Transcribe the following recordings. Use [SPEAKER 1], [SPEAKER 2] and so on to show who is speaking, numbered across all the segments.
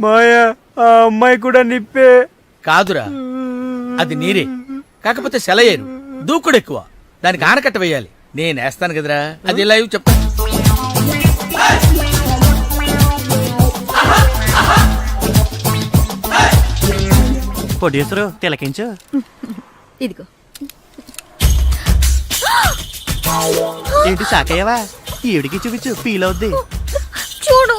[SPEAKER 1] మాయా ఆ అమ్మాయి కూడా నిప్పే.
[SPEAKER 2] కాదురా, అది నీరే, కాకపోతే సెలయేరు, దూకుడు ఎక్కువ, దానికి ఆనకట్ట వేయాలి. నేను వేస్తాను కదరా, అది లైవ్ చెప్తా.
[SPEAKER 1] ప్రొడ్యూసరు తిలకించు.
[SPEAKER 3] ఇదిగో.
[SPEAKER 1] ఏంటి సాకయ్యవా? ఈవిడికి చూపించు, ఫీల్ అవుద్ది.
[SPEAKER 3] చూడు,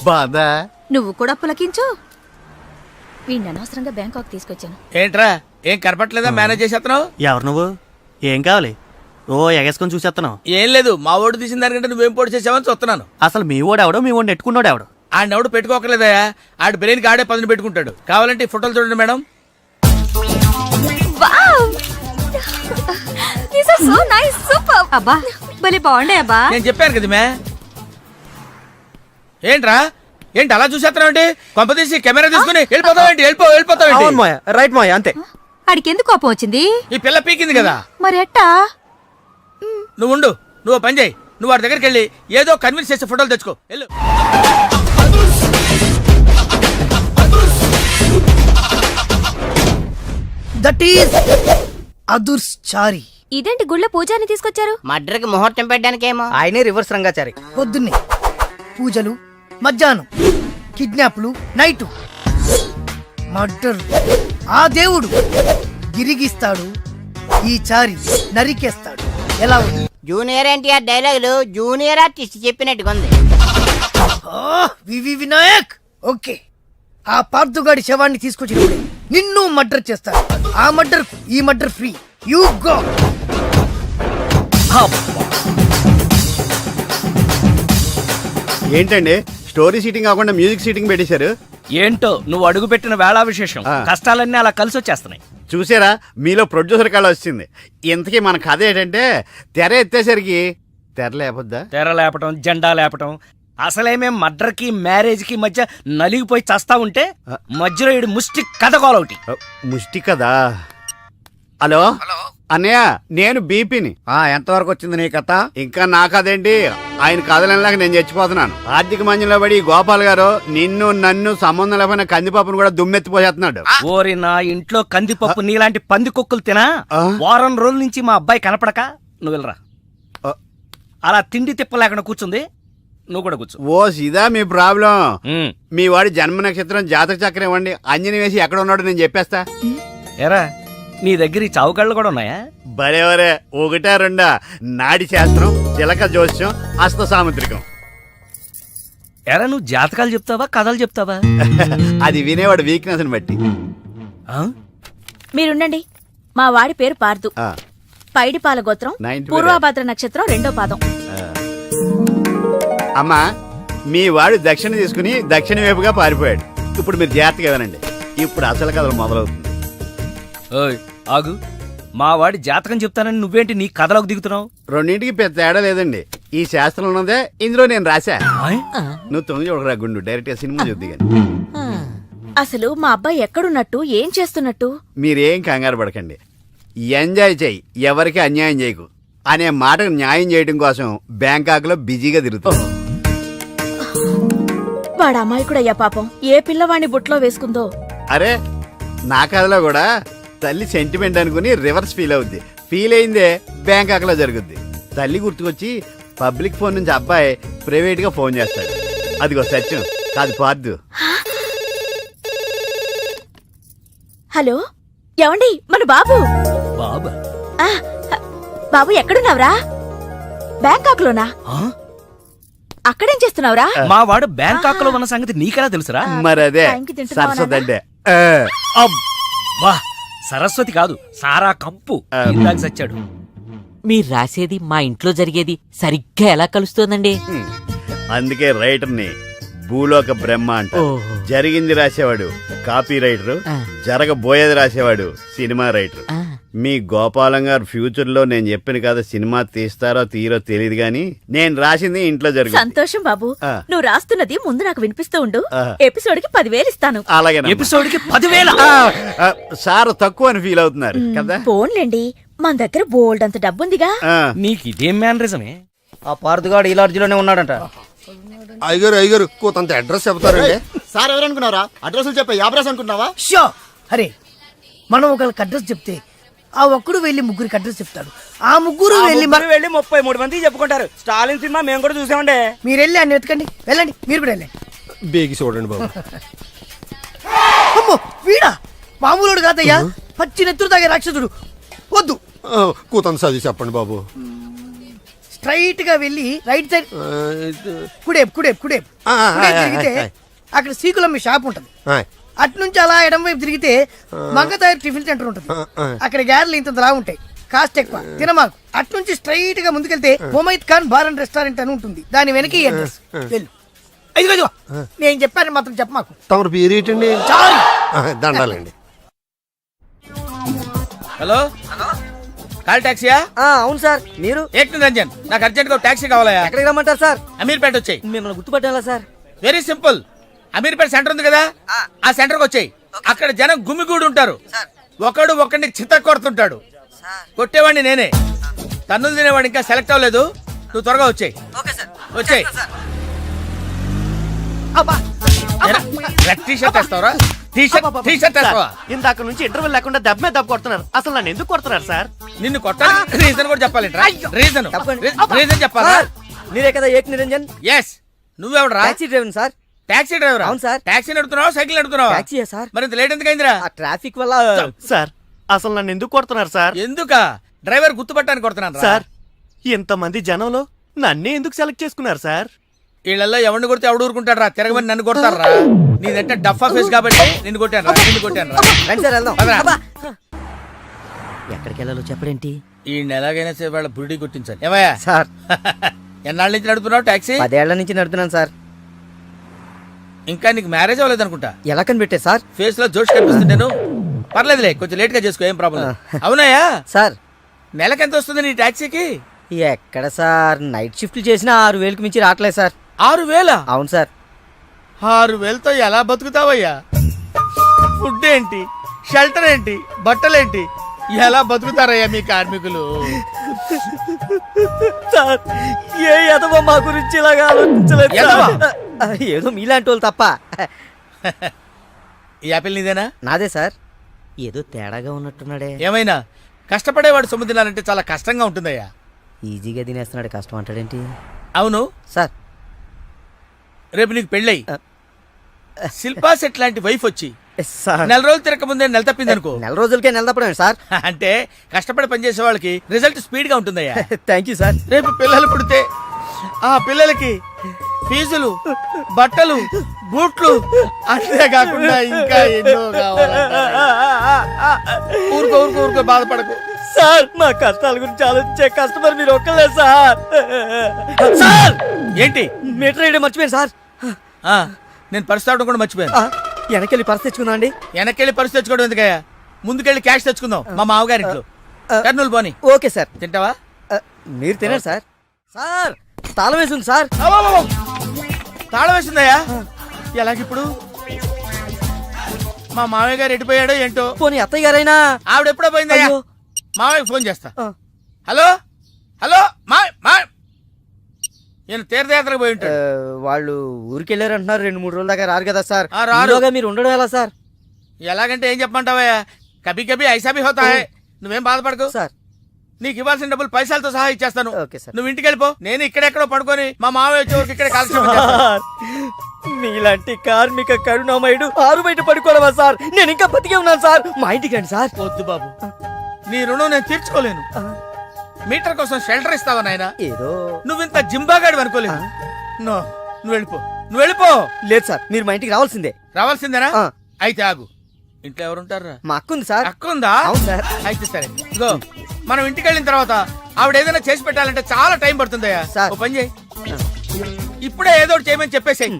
[SPEAKER 1] బాధా
[SPEAKER 3] నువ్వు కూడా పులకించు. వీడిని అనవసరంగా బ్యాంకాక్ తీసుకొచ్చాను.
[SPEAKER 2] ఏంట్రా, ఏం కనపట్లేదా? మేనేజ్ చేసేస్తున్నావు.
[SPEAKER 1] ఎవరు నువ్వు? ఏం కావాలి? ఓ ఎగేసుకొని చూసేస్తున్నావు.
[SPEAKER 2] ఏం లేదు, మా ఓటు తీసిన దానికంటే నువ్వేం పోటీ చేసావని చూస్తున్నాను.
[SPEAKER 1] అసలు మీ ఓడు ఎవడో, మీ ఓడిని నెట్టుకున్నాడు ఎవడు?
[SPEAKER 2] ఆడెవడు పెట్టుకోకలేదయా, ఆడి బ్రెయిన్కి ఆడే పదును పెట్టుకుంటాడు. కావాలంటే ఈ ఫోటోలు చూడండి మేడం.
[SPEAKER 3] So nice, super. అబ్బా భలే బాగుండే అబ్బా.
[SPEAKER 2] నేను చెప్పాను కదా మే. ఏంట్రా, ఏంటి అలా చూసేస్తున్నావు? కొంపదీసి కెమెరా తీసుకుని వెళ్ళిపోతావేంటి? వెళ్ళిపోతావేంటి?
[SPEAKER 1] రైట్ మాయ, అంతే.
[SPEAKER 3] ఆడికి ఎందుకు కోపం వచ్చింది?
[SPEAKER 2] ఈ పిల్ల పీకింది కదా.
[SPEAKER 3] మరి ఎట్టా?
[SPEAKER 2] నువ్వు ఉండు, నువ్వు పని చేయి, నువ్వు వాడి దగ్గరికి వెళ్ళి ఏదో కన్విన్స్ చేసే ఫోటోలు తెచ్చుకో. వెళ్ళు.
[SPEAKER 4] దట్ ఈస్ అదుర్స్ చారి.
[SPEAKER 3] ఇదేంటి గుళ్ళ పూజాని తీసుకొచ్చారు?
[SPEAKER 5] మర్డర్కి ముహూర్తం పెట్టడానికేమో.
[SPEAKER 4] ఆయనే రివర్స్ రంగాచారి. పొద్దున్నే పూజలు, మధ్యాహ్నం కిడ్నాప్లు, నైటు మర్డర్. ఆ దేవుడు గిరిగిస్తాడు, ఈ చారి నరికేస్తాడు. ఎలా ఉంది?
[SPEAKER 5] జూనియర్ ఎన్టీఆర్ డైలాగులు జూనియర్ ఆర్టిస్ట్ చెప్పినట్టుగా ఉంది.
[SPEAKER 4] వివి వినాయక్. ఓకే, ఆ పార్థుగాడి శవాన్ని తీసుకొచ్చినప్పుడు నిన్ను మర్డర్ చేస్తాడు. ఆ మర్డర్ ఈ మర్డర్ ఫ్రీ. You go.
[SPEAKER 6] ఏంటండి స్టోరీ సీటింగ్ కాకుండా మ్యూజిక్ సీటింగ్ పెట్టేశారు?
[SPEAKER 2] ఏంటో నువ్వు అడుగు పెట్టిన వేళా విశేషం, కష్టాలన్నీ అలా కలిసి వచ్చేస్తున్నాయి.
[SPEAKER 6] చూసారా, మీలో ప్రొడ్యూసర్ కళ వచ్చింది. ఇంతకీ మన కథ ఏంటంటే, తెర ఎత్తేసరికి తెర లేపొద్దా?
[SPEAKER 2] తెర లేపటం, జెండా లేపటం. అసలేమేం మర్డర్ కి మ్యారేజ్ కి మధ్య నలిగిపోయి చస్తా ఉంటే మధ్యలో ఈడు ముష్టి కథ కోలవుటి.
[SPEAKER 6] ముష్టి కదా. హలో అన్నయ్య, నేను బీపీని.
[SPEAKER 4] ఎంతవరకు వచ్చింది నీ కథ?
[SPEAKER 6] ఇంకా నా కథేంటి, ఆయన కథలేక నేను చచ్చిపోతున్నాను. ఆర్థిక మంజంలో పడి గోపాల్ గారు నిన్ను నన్ను సంబంధం లేకపోయినా కందిపప్పును కూడా దుమ్మెత్తిపోసేస్తున్నాడు.
[SPEAKER 2] ఓరి నా ఇంట్లో కందిపప్పు నీలాంటి పంది కుక్కలు తినా వారం రోజుల నుంచి మా అబ్బాయి కనపడక నువ్వు వెళ్ళరా. అలా తిండి తిప్పలేకుండా కూర్చుంది, నువ్వు కూడా కూర్చో.
[SPEAKER 6] ఓ ఇదా మీ ప్రాబ్లం? మీ వాడి జన్మ నక్షత్రం, జాతక చక్రం ఇవ్వండి, అంజని వేసి ఎక్కడ ఉన్నాడో నేను చెప్పేస్తా.
[SPEAKER 2] ఎరా, నీ దగ్గర ఈ చావుకళ్ళు కూడా ఉన్నాయా?
[SPEAKER 6] బరేవరే, ఒకటా రెండా? నాడి శాస్త్రం, చిలక జోస్యం, హస్త సాముద్రికం.
[SPEAKER 2] ఎరా, నువ్వు జాతకాలు చెప్తావా కథలు చెప్తావా?
[SPEAKER 6] అది వినేవాడు వీక్నెస్ బట్టి.
[SPEAKER 3] మీరుండండి. మా వాడి పేరు పార్దు, పైడిపాల గోత్రం, పూర్వభద్ర నక్షత్రం, 2వ పాదం.
[SPEAKER 6] అమ్మా, మీ వాడు దక్షిణ తీసుకుని దక్షిణ వైపుగా పారిపోయాడు. ఇప్పుడు మీరు జాగ్రత్తగా వినండి, ఇప్పుడు అసలు కథలు మొదలవుతుంది.
[SPEAKER 2] ఓయ్ ఆగు, మా వాడి జాతకం చెప్తానని నువ్వేంటి నీ కథలోకి దిగుతున్నావు?
[SPEAKER 6] రెండింటికి పెద్ద తేడా లేదండి. ఈ శాస్త్రం ఉన్నదే ఇందులో నేను రాశా. నువ్వు తొంగి చూడరా గుండు, డైరెక్ట్ గా సినిమా చూద్ది గాని.
[SPEAKER 3] అసలు మా అబ్బాయి ఎక్కడున్నట్టు, ఏం చేస్తున్నట్టు?
[SPEAKER 6] మీరేం కంగారు పడకండి. ఎంజాయ్ చెయ్యి, ఎవరికి అన్యాయం చేయకు అనే మాటకు న్యాయం చేయడం కోసం బ్యాంకాక్ లో బిజీగా తిరుగుతావు.
[SPEAKER 3] వాడు అమాయకుడయ్యా పాపం, ఏ పిల్లవాడిని బుట్లో వేసుకుందో.
[SPEAKER 6] అరే, నా కథలో కూడా తల్లి సెంటిమెంట్ అనుకుని రివర్స్ ఫీల్ అవుద్ది. ఫీల్ అయిందే బ్యాంకాక్ లో జరుగుద్ది. తల్లి గుర్తుకొచ్చి పబ్లిక్ ఫోన్ నుంచి అబ్బాయి ప్రైవేట్ గా ఫోన్ చేస్తాడు. అదిగో సత్యం కాదు పార్దు.
[SPEAKER 3] హలో, ఏమండి, మన బాబు.
[SPEAKER 2] బాబా?
[SPEAKER 3] బాబు ఎక్కడున్నావురా? బ్యాంకాక్ లోనా? అక్కడేం చేస్తున్నావురా?
[SPEAKER 2] మా వాడు బ్యాంకాక్ లో ఉన్న సంగతి నీకెలా తెలుసురా?
[SPEAKER 6] మరదే సరస్వతి.
[SPEAKER 2] వా, సరస్వతి కాదు, సారా కంపు. ఇందాక సచ్చాడు.
[SPEAKER 7] మీరు రాసేది మా ఇంట్లో జరిగేది సరిగ్గా ఎలా కలుస్తోందండి?
[SPEAKER 6] అందుకే రైటర్ని భూలోక బ్రహ్మ అంట. జరిగింది రాసేవాడు కాపీ రైటర్, జరగబోయేది రాసేవాడు సినిమా రైటర్. మీ గోపాలం గారు ఫ్యూచర్ లో నేను చెప్పిన కదా సినిమా తీస్తారో తీరో తెలియదు గాని నేను రాసింది ఇంట్లో జరుగుతుంది.
[SPEAKER 3] సంతోషం బాబు, నువ్వు రాస్తున్నది ముందు నాకు వినిపిస్తూ ఉండు. ఎపిసోడ్ కి 10,000 ఇస్తాను.
[SPEAKER 6] అలాగే.
[SPEAKER 2] ఎపిసోడ్ కి 10,000?
[SPEAKER 6] సార్ తక్కువ అని ఫీల్ అవుతున్నారు కదా?
[SPEAKER 3] పోన్లేండి, మన దగ్గర బోల్డ్ అంత డబ్బుందిగా.
[SPEAKER 2] నీకు ఇదేం మేనరిజమే?
[SPEAKER 4] ఆ పార్థుగాడు ఈ లాడ్జిలోనే ఉన్నాడంట.
[SPEAKER 8] అయ్యగారు కొంత అడ్రస్ చెప్తారండి.
[SPEAKER 9] సార్ ఎవరనుకున్నారా? అడ్రస్లు చెప్పే యాబ్రాస్ అనుకున్నావా?
[SPEAKER 4] షో అరే మనం ఒకరికి అడ్రస్ చెప్తే ఆ ఒక్కడు వెళ్ళి ముగ్గురికి అడ్రస్ చెప్తాడు. ఆ ముగ్గురు వెళ్ళి
[SPEAKER 2] వెళ్ళి 33 మందికి చెప్పుకుంటారు. స్టాలిన్ సినిమా మేము కూడా చూసామండి.
[SPEAKER 4] మీరు వెళ్ళి అన్ని వెతకండి. వెళ్ళండి, మీరు కూడా వెళ్ళండి.
[SPEAKER 8] బేగి చూడండి బాబు.
[SPEAKER 4] అమ్మో వీడా మామూలుడు కాదయ్యా, పచ్చి నెత్తురు తాగే రాక్షసుడు. వద్దు,
[SPEAKER 8] కూతంత చదివి చెప్పండి బాబు.
[SPEAKER 4] స్ట్రైట్ గా వెళ్ళి రైట్ సైడ్
[SPEAKER 8] ఆ,
[SPEAKER 4] కుడేపు కుడేపు కుడేపు
[SPEAKER 8] ఆ, ఆ,
[SPEAKER 4] కుడేపు
[SPEAKER 8] ఆ,
[SPEAKER 4] తిరిగితే
[SPEAKER 8] ఆ,
[SPEAKER 4] అక్కడ సీకులమ్మ షాప్ ఉంటది.
[SPEAKER 8] ఆయ్.
[SPEAKER 4] అటు నుంచి అలా ఎడం వైపు తిరిగితే మంగతాయి టిఫిన్ సెంటర్ ఉంటుంది.
[SPEAKER 8] ఆ.
[SPEAKER 4] అక్కడ గ్యారెలు ఇంత లా ఉంటాయి, కాస్ట్ ఎక్కువ, తినమాకు. అటు నుంచి స్ట్రైట్ గా ముందుకెళ్తే Mumaith Khan bar and restaurant అని ఉంటుంది. దాని వెనక ఈ అడ్రస్. వెళ్ళు. ఇదిగో నేను చెప్పాను మాత్రం చెప్పమాకు.
[SPEAKER 8] తమరు పేరు ఏంటండి?
[SPEAKER 4] చాలు.
[SPEAKER 8] దండాలండి.
[SPEAKER 2] హలో కాల్ టాక్సీయా?
[SPEAKER 10] అవును సార్. మీరు
[SPEAKER 2] ఏక్ నిరంజన్, నాకు అర్జెంట్ గా టాక్సీ కావాలయా.
[SPEAKER 10] ఎక్కడికి రమ్మంటారు సార్?
[SPEAKER 2] అమీర్పేట వచ్చాయి.
[SPEAKER 10] మిమ్మల్ని గుర్తుపట్టాలా sir?
[SPEAKER 2] Very simple. Ameerpet centre ఉంది కదా, ఆ సెంటర్ కి వచ్చాయి. అక్కడ జనం గుమిగూడి ఉంటారు. ఒకడు ఒకడిని చిత్త కొడుతుంటాడు. కొట్టేవాడిని నేనే. తన్నులు తినేవాడు ఇంకా సెలెక్ట్ అవ్వలేదు. నువ్వు త్వరగా వచ్చాయి. వచ్చాయి. టీ షర్ట్ వేస్తావరా? టీ షర్ట్ వేస్తావా?
[SPEAKER 1] ఇందాక నుంచి ఇంటర్వెల్ లేకుండా దెబ్బ మీద దెబ్బ కొడుతున్నారు. అసలు నన్ను ఎందుకు కొడుతున్నారు సార్?
[SPEAKER 2] నిన్ను కొట్టాలి రీజన్ కూడా చెప్పాలంట. రీజన్
[SPEAKER 10] తప్పండి.
[SPEAKER 2] రీజన్ చెప్పాలా?
[SPEAKER 10] సార్, మీరే కదా ఏక్ నిరంజన్?
[SPEAKER 2] ఎస్. నువ్వెవడరా?
[SPEAKER 10] Taxi driver sir.
[SPEAKER 2] Taxi driver?
[SPEAKER 10] అవును సార్.
[SPEAKER 2] టాక్సీ నడుపుతున్నావా సైకిల్ నడుపుతున్నావా?
[SPEAKER 10] టాక్సీయే సార్.
[SPEAKER 2] మరి ఇంత లేట్ ఎందుకు అయిందిరా?
[SPEAKER 10] ఆ ట్రాఫిక్ వల్ల.
[SPEAKER 1] సార్ అసలు నన్ను ఎందుకు కొడుతున్నారు సార్?
[SPEAKER 2] ఎందుకా? డ్రైవర్ గుర్తుపట్టానికి కొడుతున్నాను
[SPEAKER 1] సార్ ఇంతమంది జనంలో నన్నే ఎందుకు సెలెక్ట్ చేసుకున్నారు సార్?
[SPEAKER 2] వీళ్ళల్లో ఎవరిని కొడితే ఎవడు ఊరుకుంటాడు రా? తిరగమని నన్ను కొడతారా? నీదంటే డఫా ఫేస్ కాబట్టి నిన్ను కొట్టాను రా. నిన్ను కొట్టాను రా.
[SPEAKER 10] రండి సార్ వెళ్దాం.
[SPEAKER 2] పదరా.
[SPEAKER 10] అబ్బా. ఎక్కడికి వెళ్ళాలో చెప్పడేంటి
[SPEAKER 2] ఈ ఎలాగైనా సరే వాళ్ళ బుడి కొట్టించాలి. ఏమయ్యా
[SPEAKER 10] సార్?
[SPEAKER 2] ఎన్నాళ్ళ నుంచి నడుపుతున్నావు టాక్సీ?
[SPEAKER 10] 10 ఏళ్ల నుంచి నడుపుతున్నాను సార్.
[SPEAKER 2] ఇంకా నీకు మ్యారేజ్ అవ్వలేదు అనుకుంటా.
[SPEAKER 10] ఎలా కనిపెట్టే సార్?
[SPEAKER 2] ఫేస్ లో జోష్ కనిపిస్తుంటాను. పర్లేదులే, కొంచెం లేట్ గా చేసుకో, ఏం ప్రాబ్లం. అవునాయా?
[SPEAKER 10] సార్
[SPEAKER 2] నెలకి ఎంత వస్తుంది నీ టాక్సీకి?
[SPEAKER 10] ఎక్కడ సార్, నైట్ షిఫ్ట్లు చేసినా 6,000కి మించి రావట్లేదు సార్.
[SPEAKER 2] 6,000?
[SPEAKER 10] అవును సార్.
[SPEAKER 2] 6,000తో ఎలా బతుకుతావయ్యా? ఫుడ్ ఏంటి, షెల్టర్ ఏంటి, బట్టలేంటి, ఎలా బతుకుతారయ్యా మీ కార్మికులు?
[SPEAKER 10] సార్ ఏ ఎదవ మా గురించి ఇలాగా ఆలోచించలేదు.
[SPEAKER 2] ఎదవా?
[SPEAKER 10] ఏదో మీలాంటి వాళ్ళు తప్ప.
[SPEAKER 2] ఈ యాపిల్ నీదేనా?
[SPEAKER 10] నాదే సార్. ఏదో తేడాగా ఉన్నట్టున్నాడే.
[SPEAKER 2] ఏమైనా కష్టపడేవాడు సొమ్ము తినాలంటే చాలా కష్టంగా ఉంటుందయ్యా.
[SPEAKER 10] ఈజీగా తినేస్తున్నాడు, కష్టం అంటాడేంటి?
[SPEAKER 2] అవును,
[SPEAKER 10] సార్
[SPEAKER 2] రేపు నీకు పెళ్ళయి శిల్పా సెట్ లాంటి వైఫ్ వచ్చి
[SPEAKER 10] సార్
[SPEAKER 2] నెల రోజులు తిరగక ముందే నెల తప్పింది అనుకో.
[SPEAKER 10] నెల రోజులకే నెల తప్పడమే సార్.
[SPEAKER 2] అంటే కష్టపడి పనిచేసే వాళ్ళకి రిజల్ట్ స్పీడ్ గా ఉంటుందయ్యా.
[SPEAKER 10] Thank you sir.
[SPEAKER 2] రేపు పిల్లలు పుడితే ఆ పిల్లలకి ఫీజులు, బట్టలు, బూట్లు, అంతేకాకుండా ఇంకా ఎన్నో కావాలంట. ఊరుకో ఊరుకో ఊరుకో, బాధపడకు
[SPEAKER 10] సార్. మా కష్టాల గురించి ఆలోచించే కస్టమర్ మీరు ఒక్కలే సార్.
[SPEAKER 2] సార్. ఏంటి?
[SPEAKER 10] మీటర్ వేయడం మర్చిపోయాను సార్.
[SPEAKER 2] ఆ, నేను పరిస్థితి అవడం కూడా మర్చిపోయాను.
[SPEAKER 10] వెనకెళ్ళి పర్స్ తెచ్చుకుందాం అండి.
[SPEAKER 2] వెనక్కెళ్ళి పరిస్థితి తెచ్చుకోవడం ఎందుకయ్యా? ముందుకెళ్ళి క్యాష్ తెచ్చుకుందాం. మా మామగారింట్లో కర్నూలు పోని.
[SPEAKER 10] Okay sir.
[SPEAKER 2] తింటావా?
[SPEAKER 10] మీరు తినండి సార్. సార్ తాళం వేసింది సార్.
[SPEAKER 2] తాళం వేసిందయ్యా? ఎలాగిప్పుడు? మా మామయ్య గారు ఎటుపోయాడో ఏంటో.
[SPEAKER 10] పోనీ అత్తయ్య గారైనా?
[SPEAKER 2] ఆవిడ ఎప్పుడో పోయిందయ్యా.
[SPEAKER 10] అయ్యో.
[SPEAKER 2] మామయ్య ఫోన్ చేస్తా. హలో హలో మా ఈయన తీర్థయాత్రకు పోయి ఉంటాడు.
[SPEAKER 10] వాళ్ళు ఊరికెళ్ళారు అంటున్నారు. 2-3 రోజుల దాకా రారు కదా సార్.
[SPEAKER 2] రారు.
[SPEAKER 10] ఈలోగా మీరు ఉండడం ఎలా సార్?
[SPEAKER 2] ఎలాగంటే ఏం చెప్పమంటావయ్యా? కభీ కభీ ఐసా భీ హోతా హై. నువ్వేం బాధపడకు
[SPEAKER 10] సార్
[SPEAKER 2] నీకు ఇవ్వాల్సిన డబ్బులు పైసలతో సహా ఇచ్చేస్తాను.
[SPEAKER 10] Okay sir.
[SPEAKER 2] నువ్వు ఇంటికి వెళ్ళిపో. నేను ఇక్కడెక్కడో పడుకొని మా మామయ్య వచ్చే వరకు ఇక్కడే కాల్క్షేపం చేస్తాను.
[SPEAKER 10] మీలాంటి కార్మిక కరుణామయుడు ఆరు బయట పడుకోవడమా సార్? నేను ఇంకా బతికే ఉన్నాను సార్. మా ఇంటికి రండి సార్.
[SPEAKER 2] వద్దు బాబు, నీ రుణం నేను తీర్చుకోలేను. మీటర్ కోసం షెల్టర్ ఇస్తావా నాయనా?
[SPEAKER 10] ఏదో
[SPEAKER 2] నువ్వింత జింబాగాడు అనుకోలేదు. నో, నువ్వు వెళ్ళిపో, నువ్వు వెళ్ళిపో.
[SPEAKER 10] లేదు సార్, మీరు మా ఇంటికి రావాల్సిందే.
[SPEAKER 2] రావాల్సిందేనా?
[SPEAKER 10] ఆ.
[SPEAKER 2] అయితే ఆగు. ఇంట్లో ఎవరుంటారా?
[SPEAKER 10] మా అక్క ఉంది సార్.
[SPEAKER 2] అక్క ఉందా?
[SPEAKER 10] అవును సార్.
[SPEAKER 2] అయితే సరే, ఇదిగో మనం ఇంటికి వెళ్ళిన తర్వాత ఆవిడ ఏదైనా చేసి పెట్టాలంటే చాలా టైం పడుతుందయ్యా.
[SPEAKER 10] సార్.
[SPEAKER 2] ఓ పని చేయి, ఇప్పుడే ఏదో ఒకటి చేయమని చెప్పేసేయ్.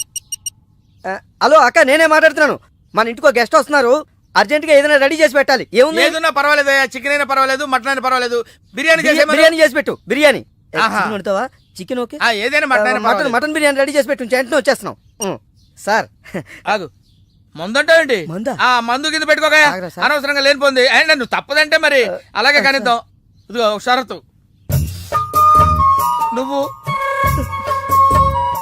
[SPEAKER 10] హలో అక్క, నేనే మాట్లాడుతున్నాను. మన ఇంటికి ఒక గెస్ట్ వస్తున్నారు. అర్జెంట్ గా ఏదైనా రెడీ చేసి పెట్టాలి. ఏముంది?
[SPEAKER 2] ఏదున్నా పర్వాలేదయ్యా. చికెన్ అయినా పర్వాలేదు, మటన్ అయినా పర్వాలేదు. బిర్యానీ
[SPEAKER 10] బిర్యానీ చేసి పెట్టు. బిర్యానీ
[SPEAKER 2] ఆహా.
[SPEAKER 10] చికెన్ వండుతావా? Chicken okay.
[SPEAKER 2] ఏదైనా మటన్ అయినా
[SPEAKER 10] మటన్
[SPEAKER 2] పర్వాలేదు.
[SPEAKER 10] మటన్ బిర్యానీ రెడీ చేసి పెట్టు. వెంటనే వచ్చేస్తున్నాం. సార్
[SPEAKER 2] ఆగు, మందంటావేంటి?
[SPEAKER 10] మందా?
[SPEAKER 2] ఆ మందు కింద పెట్టుకోగా.
[SPEAKER 10] ఆగరా సార్.
[SPEAKER 2] అనవసరంగా లేనిపోంది. అండ్ నువ్వు తప్పదంటే మరి అలాగే కానిద్దాం. ఇదిగో ఒక షరతు, నువ్వు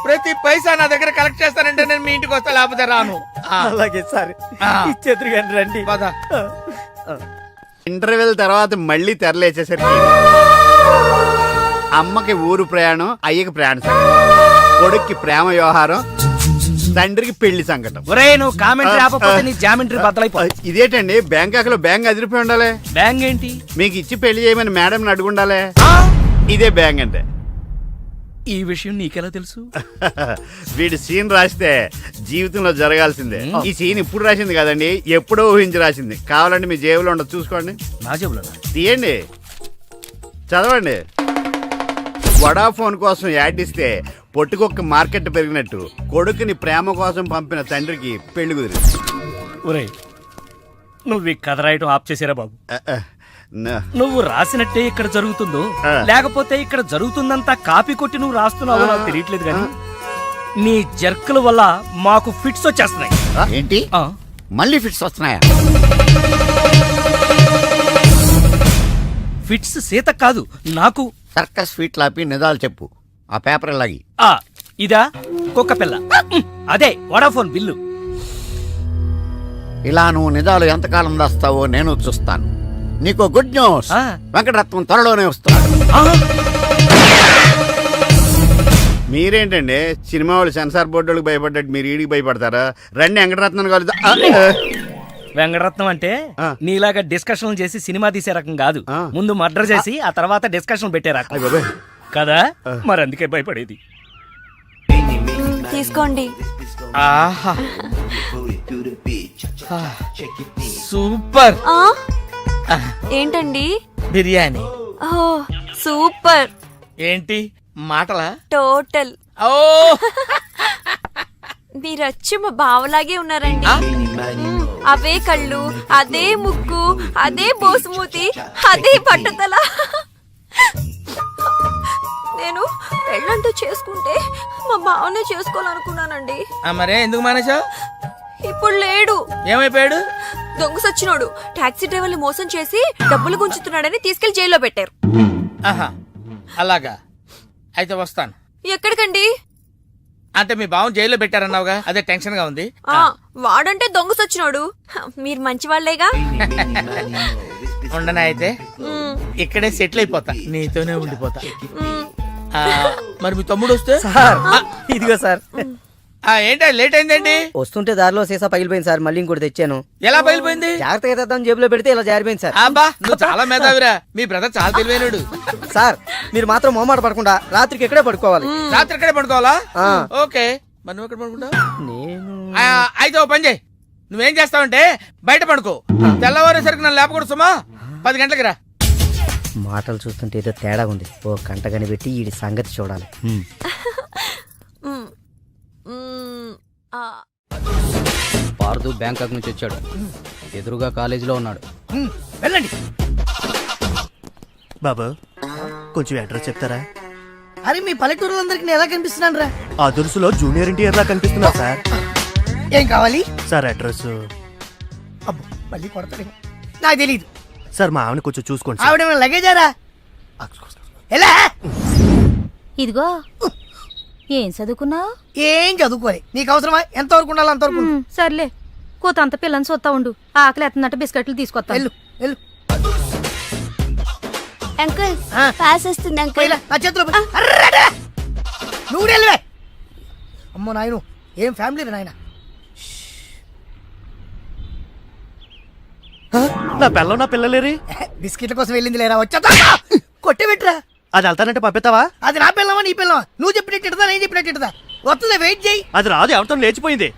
[SPEAKER 2] ప్రతి పైసా నా దగ్గర కలెక్ట్ చేస్తానంటే నేను మీ ఇంటికి వస్తా, లేకపోతే రాను.
[SPEAKER 10] అలాగే సార్
[SPEAKER 2] ఆ.
[SPEAKER 10] ఇచ్చేద్దరు కానీ రండి.
[SPEAKER 2] పద.
[SPEAKER 6] ఇంటర్వెల్ తర్వాత మళ్ళీ తెరలేచేసరికి అమ్మకి ఊరు ప్రయాణం, అయ్యకి ప్రయాణ సంకటం, కొడుక్కి ప్రేమ వ్యవహారం, తండ్రికి పెళ్లి సంకటం.
[SPEAKER 10] ఒరే నువ్వు కామెంటరీ ఆపకపోతే నీ జామెంట్రీ బద్దలైపో.
[SPEAKER 6] ఇదేంటండి బ్యాంకాక్ లో బ్యాంక్ అదిరిపోయి ఉండాలి.
[SPEAKER 10] బ్యాంగ్ ఏంటి?
[SPEAKER 6] మీకు ఇచ్చి పెళ్లి చేయమని మేడం అడుగుండాలి. ఇదే బ్యాంక్ అంటే.
[SPEAKER 10] ఈ విషయం నీకెలా తెలుసు?
[SPEAKER 6] వీడు సీన్ రాస్తే జీవితంలో జరగాల్సిందే. ఈ సీన్ ఇప్పుడు రాసింది కదండి, ఎప్పుడో ఊహించి రాసింది. కావాలంటే మీ జేబులో ఉండదు, చూసుకోండి.
[SPEAKER 10] నా జేబులో
[SPEAKER 6] తీయండి, చదవండి. వడాఫోన్ కోసం యాడ్ ఇస్తే పొట్టుకొక్క మార్కెట్ పెరిగినట్టు కొడుకుని ప్రేమ కోసం పంపిన తండ్రికి పెళ్లి కుదిరింది.
[SPEAKER 10] ఒరే నువ్వు ఈ కథ రాయటం ఆప్ చేసారా బాబు? నువ్వు రాసినట్టే ఇక్కడ జరుగుతుందో లేకపోతే ఇక్కడ జరుగుతుందంతా కాపీ కొట్టి నువ్వు రాస్తున్నావో నాకు తెలియట్లేదు కానీ నీ జర్కుల వల్ల మాకు ఫిట్స్ వచ్చేస్తున్నాయి.
[SPEAKER 6] ఏంటి మళ్ళీ ఫిట్స్ వస్తున్నాయా?
[SPEAKER 10] ఫిట్స్ సీత కాదు నాకు.
[SPEAKER 6] సర్కస్ ఫీట్ లాపి నిజాలు చెప్పు. ఆ పేపర్ లాగి.
[SPEAKER 10] ఇదా కుక్క పిల్ల, అదే వడాఫోన్ బిల్లు.
[SPEAKER 6] ఇలా నువ్వు నిజాలు ఎంతకాలం దాస్తావో నేను చూస్తాను. నీకు గుడ్ న్యూస్, వెంకటరత్నం త్వరలోనే వస్తున్నాడు. మీరేంటండి సినిమా వాళ్ళు సెన్సార్ బోర్డు వాళ్ళకి భయపడ్డట్టు మీరు ఈడికి భయపడతారా? రండి వెంకటరత్నం కలుద్దాం.
[SPEAKER 10] వెంకటరత్నం అంటే నీలాగా డిస్కషన్ చేసి సినిమా తీసే రకం కాదు. ముందు మర్డర్ చేసి ఆ తర్వాత డిస్కషన్ పెట్టే రకం కదా. మరి అందుకే భయపడేది.
[SPEAKER 3] తీసుకోండి.
[SPEAKER 2] ఆహా సూపర్.
[SPEAKER 3] ఏంటండి?
[SPEAKER 2] బిర్యానీ.
[SPEAKER 3] సూపర్.
[SPEAKER 2] ఏంటి మాటలా?
[SPEAKER 3] టోటల్.
[SPEAKER 2] ఓ
[SPEAKER 3] మీరచ్చి మా బావలాగే ఉన్నారండి. అవే కళ్ళు, అదే ముక్కు, అదే బోసుమూతి, అదే పట్టుదల. నేను పెళ్ళంటూ చేసుకుంటే మా బావనే చేసుకోవాలనుకున్నానండి.
[SPEAKER 2] మరే ఎందుకు మానేశావు?
[SPEAKER 3] ఇప్పుడు లేడు.
[SPEAKER 2] ఏమైపోయాడు?
[SPEAKER 3] దొంగ సచ్చినోడు టాక్సీ డ్రైవర్ని మోసం చేసి డబ్బులు గుంచుతున్నాడని తీసుకెళ్లి జైల్లో పెట్టారు.
[SPEAKER 2] ఆహా అలాగా, అయితే వస్తాను.
[SPEAKER 3] ఎక్కడికండి?
[SPEAKER 2] అంటే మీ బావం జైల్లో పెట్టారన్నావుగా, అదే టెన్షన్ గా ఉంది.
[SPEAKER 3] వాడంటే దొంగ సచ్చినోడు, మీరు మంచి వాళ్లేగా.
[SPEAKER 2] ఉండనా అయితే ఇక్కడే సెటిల్ అయిపోతా, నీతోనే ఉండిపోతా. మరి మీ తమ్ముడు వస్తే?
[SPEAKER 10] ఇదిగో సార్.
[SPEAKER 2] ఏంటో లేట్ అయిందండి?
[SPEAKER 10] వస్తుంటే దారిలో సీసా పగిలిపోయింది సార్, మళ్ళీ ఇంకోటి తెచ్చాను.
[SPEAKER 2] ఎలా పగిలిపోయింది?
[SPEAKER 10] జాగ్రత్తగా తెద్దాం జేబులో పెడితే ఇలా జారిపోయింది సార్.
[SPEAKER 2] అబ్బా నువ్వు చాలా మేధావిరా, మీ బ్రదర్ చాలా తెలివైనడు.
[SPEAKER 10] సార్ మీరు మాత్రం మొహమాట పడకుండా రాత్రికి ఎక్కడే పడుకోవాలి.
[SPEAKER 2] రాత్రి ఎక్కడే పడుకోవాలా? ఓకే, మరి నువ్వు ఎక్కడ పడుకుంటావు? అయితే ఓ పని చేయి, నువ్వేం చేస్తావంటే బయట పడుకో, తెల్లవారేసరికి నన్ను లేపకూడదు సుమా. 10 గంటలకి రా.
[SPEAKER 10] మాటలు చూస్తుంటే ఏదో తేడా ఉంది. ఓ కంట కనిపెట్టి ఈ సంగతి చూడాలి.
[SPEAKER 11] పార్దు బ్యాంకాక్ నుంచి వచ్చాడు, ఎదురుగా కాలేజీలో ఉన్నాడు.
[SPEAKER 2] వెళ్ళండి.
[SPEAKER 1] బాబు కొంచెం అడ్రస్ చెప్తారా?
[SPEAKER 4] అరే మీ పల్లెటూరులందరికి నేను ఎలా కనిపిస్తున్నాను రా?
[SPEAKER 1] ఆ దురుసులో జూనియర్ ఎన్టీఆర్ లా కనిపిస్తున్నా సార్.
[SPEAKER 4] ఏం కావాలి
[SPEAKER 1] సార్? అడ్రస్.
[SPEAKER 4] అబ్బో మళ్ళీ కొడతాడు, నాకు తెలీదు
[SPEAKER 1] సార్. మా ఆవిడ కొంచెం చూసుకోండి.
[SPEAKER 4] ఆవిడ లగేజారా? ఎలా?
[SPEAKER 3] ఇదిగో ఏం చదువుకున్నావు?
[SPEAKER 4] ఏం చదువుకోలే. నీకు అవసరమా? ఎంతవరకు ఉండాలి అంతవరకు.
[SPEAKER 3] సర్లే, కూతంత పిల్లని చూస్తా ఉండు. ఆకలి ఎత్తున్నట్టు బిస్కెట్లు తీసుకొస్తా.
[SPEAKER 4] వెళ్ళు వెళ్ళు.
[SPEAKER 3] అంకుల్ పాస్ వస్తుంది అంకుల్.
[SPEAKER 4] నా చేతిలో నువ్వు వెళ్ళవే. అమ్మో నాయను, ఏం ఫ్యామిలీ నాయన.
[SPEAKER 1] నా పిల్ల నా పిల్లలేరి
[SPEAKER 4] బిస్కెట్ల కోసం వెళ్ళింది లేరా? వచ్చా కొట్టి పెట్టరా.
[SPEAKER 1] అది వెళ్తానంటే పంపిస్తావా?
[SPEAKER 4] అది నా పిల్లవా నీ పిల్లవా? నువ్వు చెప్పినట్టు నేను చెప్పినట్టు వస్తుందా? వెయిట్ చేయి.
[SPEAKER 1] అది రాదు, ఎవరితో లేచిపోయింది.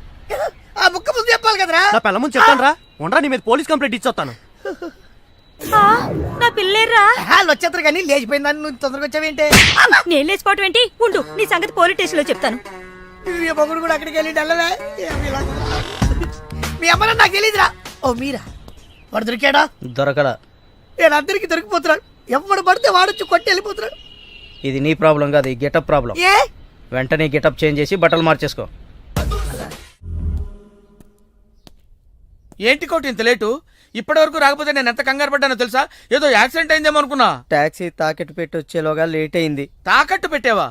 [SPEAKER 4] ఆ ముక్క ముందు చెప్పాలి కదరా.
[SPEAKER 1] నా పిల్ల ముందు చెప్తాను రా. ఉండరా, నీ మీద పోలీస్ కంప్లైంట్ ఇచ్చొస్తాను.
[SPEAKER 3] నా పిల్లేరా?
[SPEAKER 4] వాళ్ళు వచ్చేస్తారు కానీ లేచిపోయిందని నువ్వు తొందరగా వచ్చావేంటే?
[SPEAKER 3] నేను లేచిపోవటం ఏంటి? ఉండు, నీ సంగతి పోలీస్ స్టేషన్ లో చెప్తాను.
[SPEAKER 4] మొగుడు కూడా అక్కడికి వెళ్ళి డల్లరా. మీ అమ్మ నాకు తెలియదురా. ఓ మీరా? వాడు దొరికాడా?
[SPEAKER 10] దొరకడా?
[SPEAKER 4] నేను అందరికి దొరికిపోతున్నాడు. ఎవడు పడితే వాడొచ్చి కొట్టి వెళ్ళిపోతున్నాడు.
[SPEAKER 10] ఇది నీ ప్రాబ్లం కాదు, ఈ గెటప్ ప్రాబ్లం.
[SPEAKER 4] ఏ
[SPEAKER 10] వెంటనే గెటప్ చేంజ్ చేసి బట్టలు మార్చేసుకో.
[SPEAKER 2] ఏంటి కోటి ఇంత లేటు? ఇప్పటి వరకు రాకపోతే నేను ఎంత కంగారు పడ్డానో తెలుసా? ఏదో యాక్సిడెంట్ అయిందేమో అనుకున్నా.
[SPEAKER 4] టాక్సీ తాకెట్టు పెట్టి వచ్చేలోగా లేట్ అయింది.
[SPEAKER 2] తాకట్టు పెట్టావా?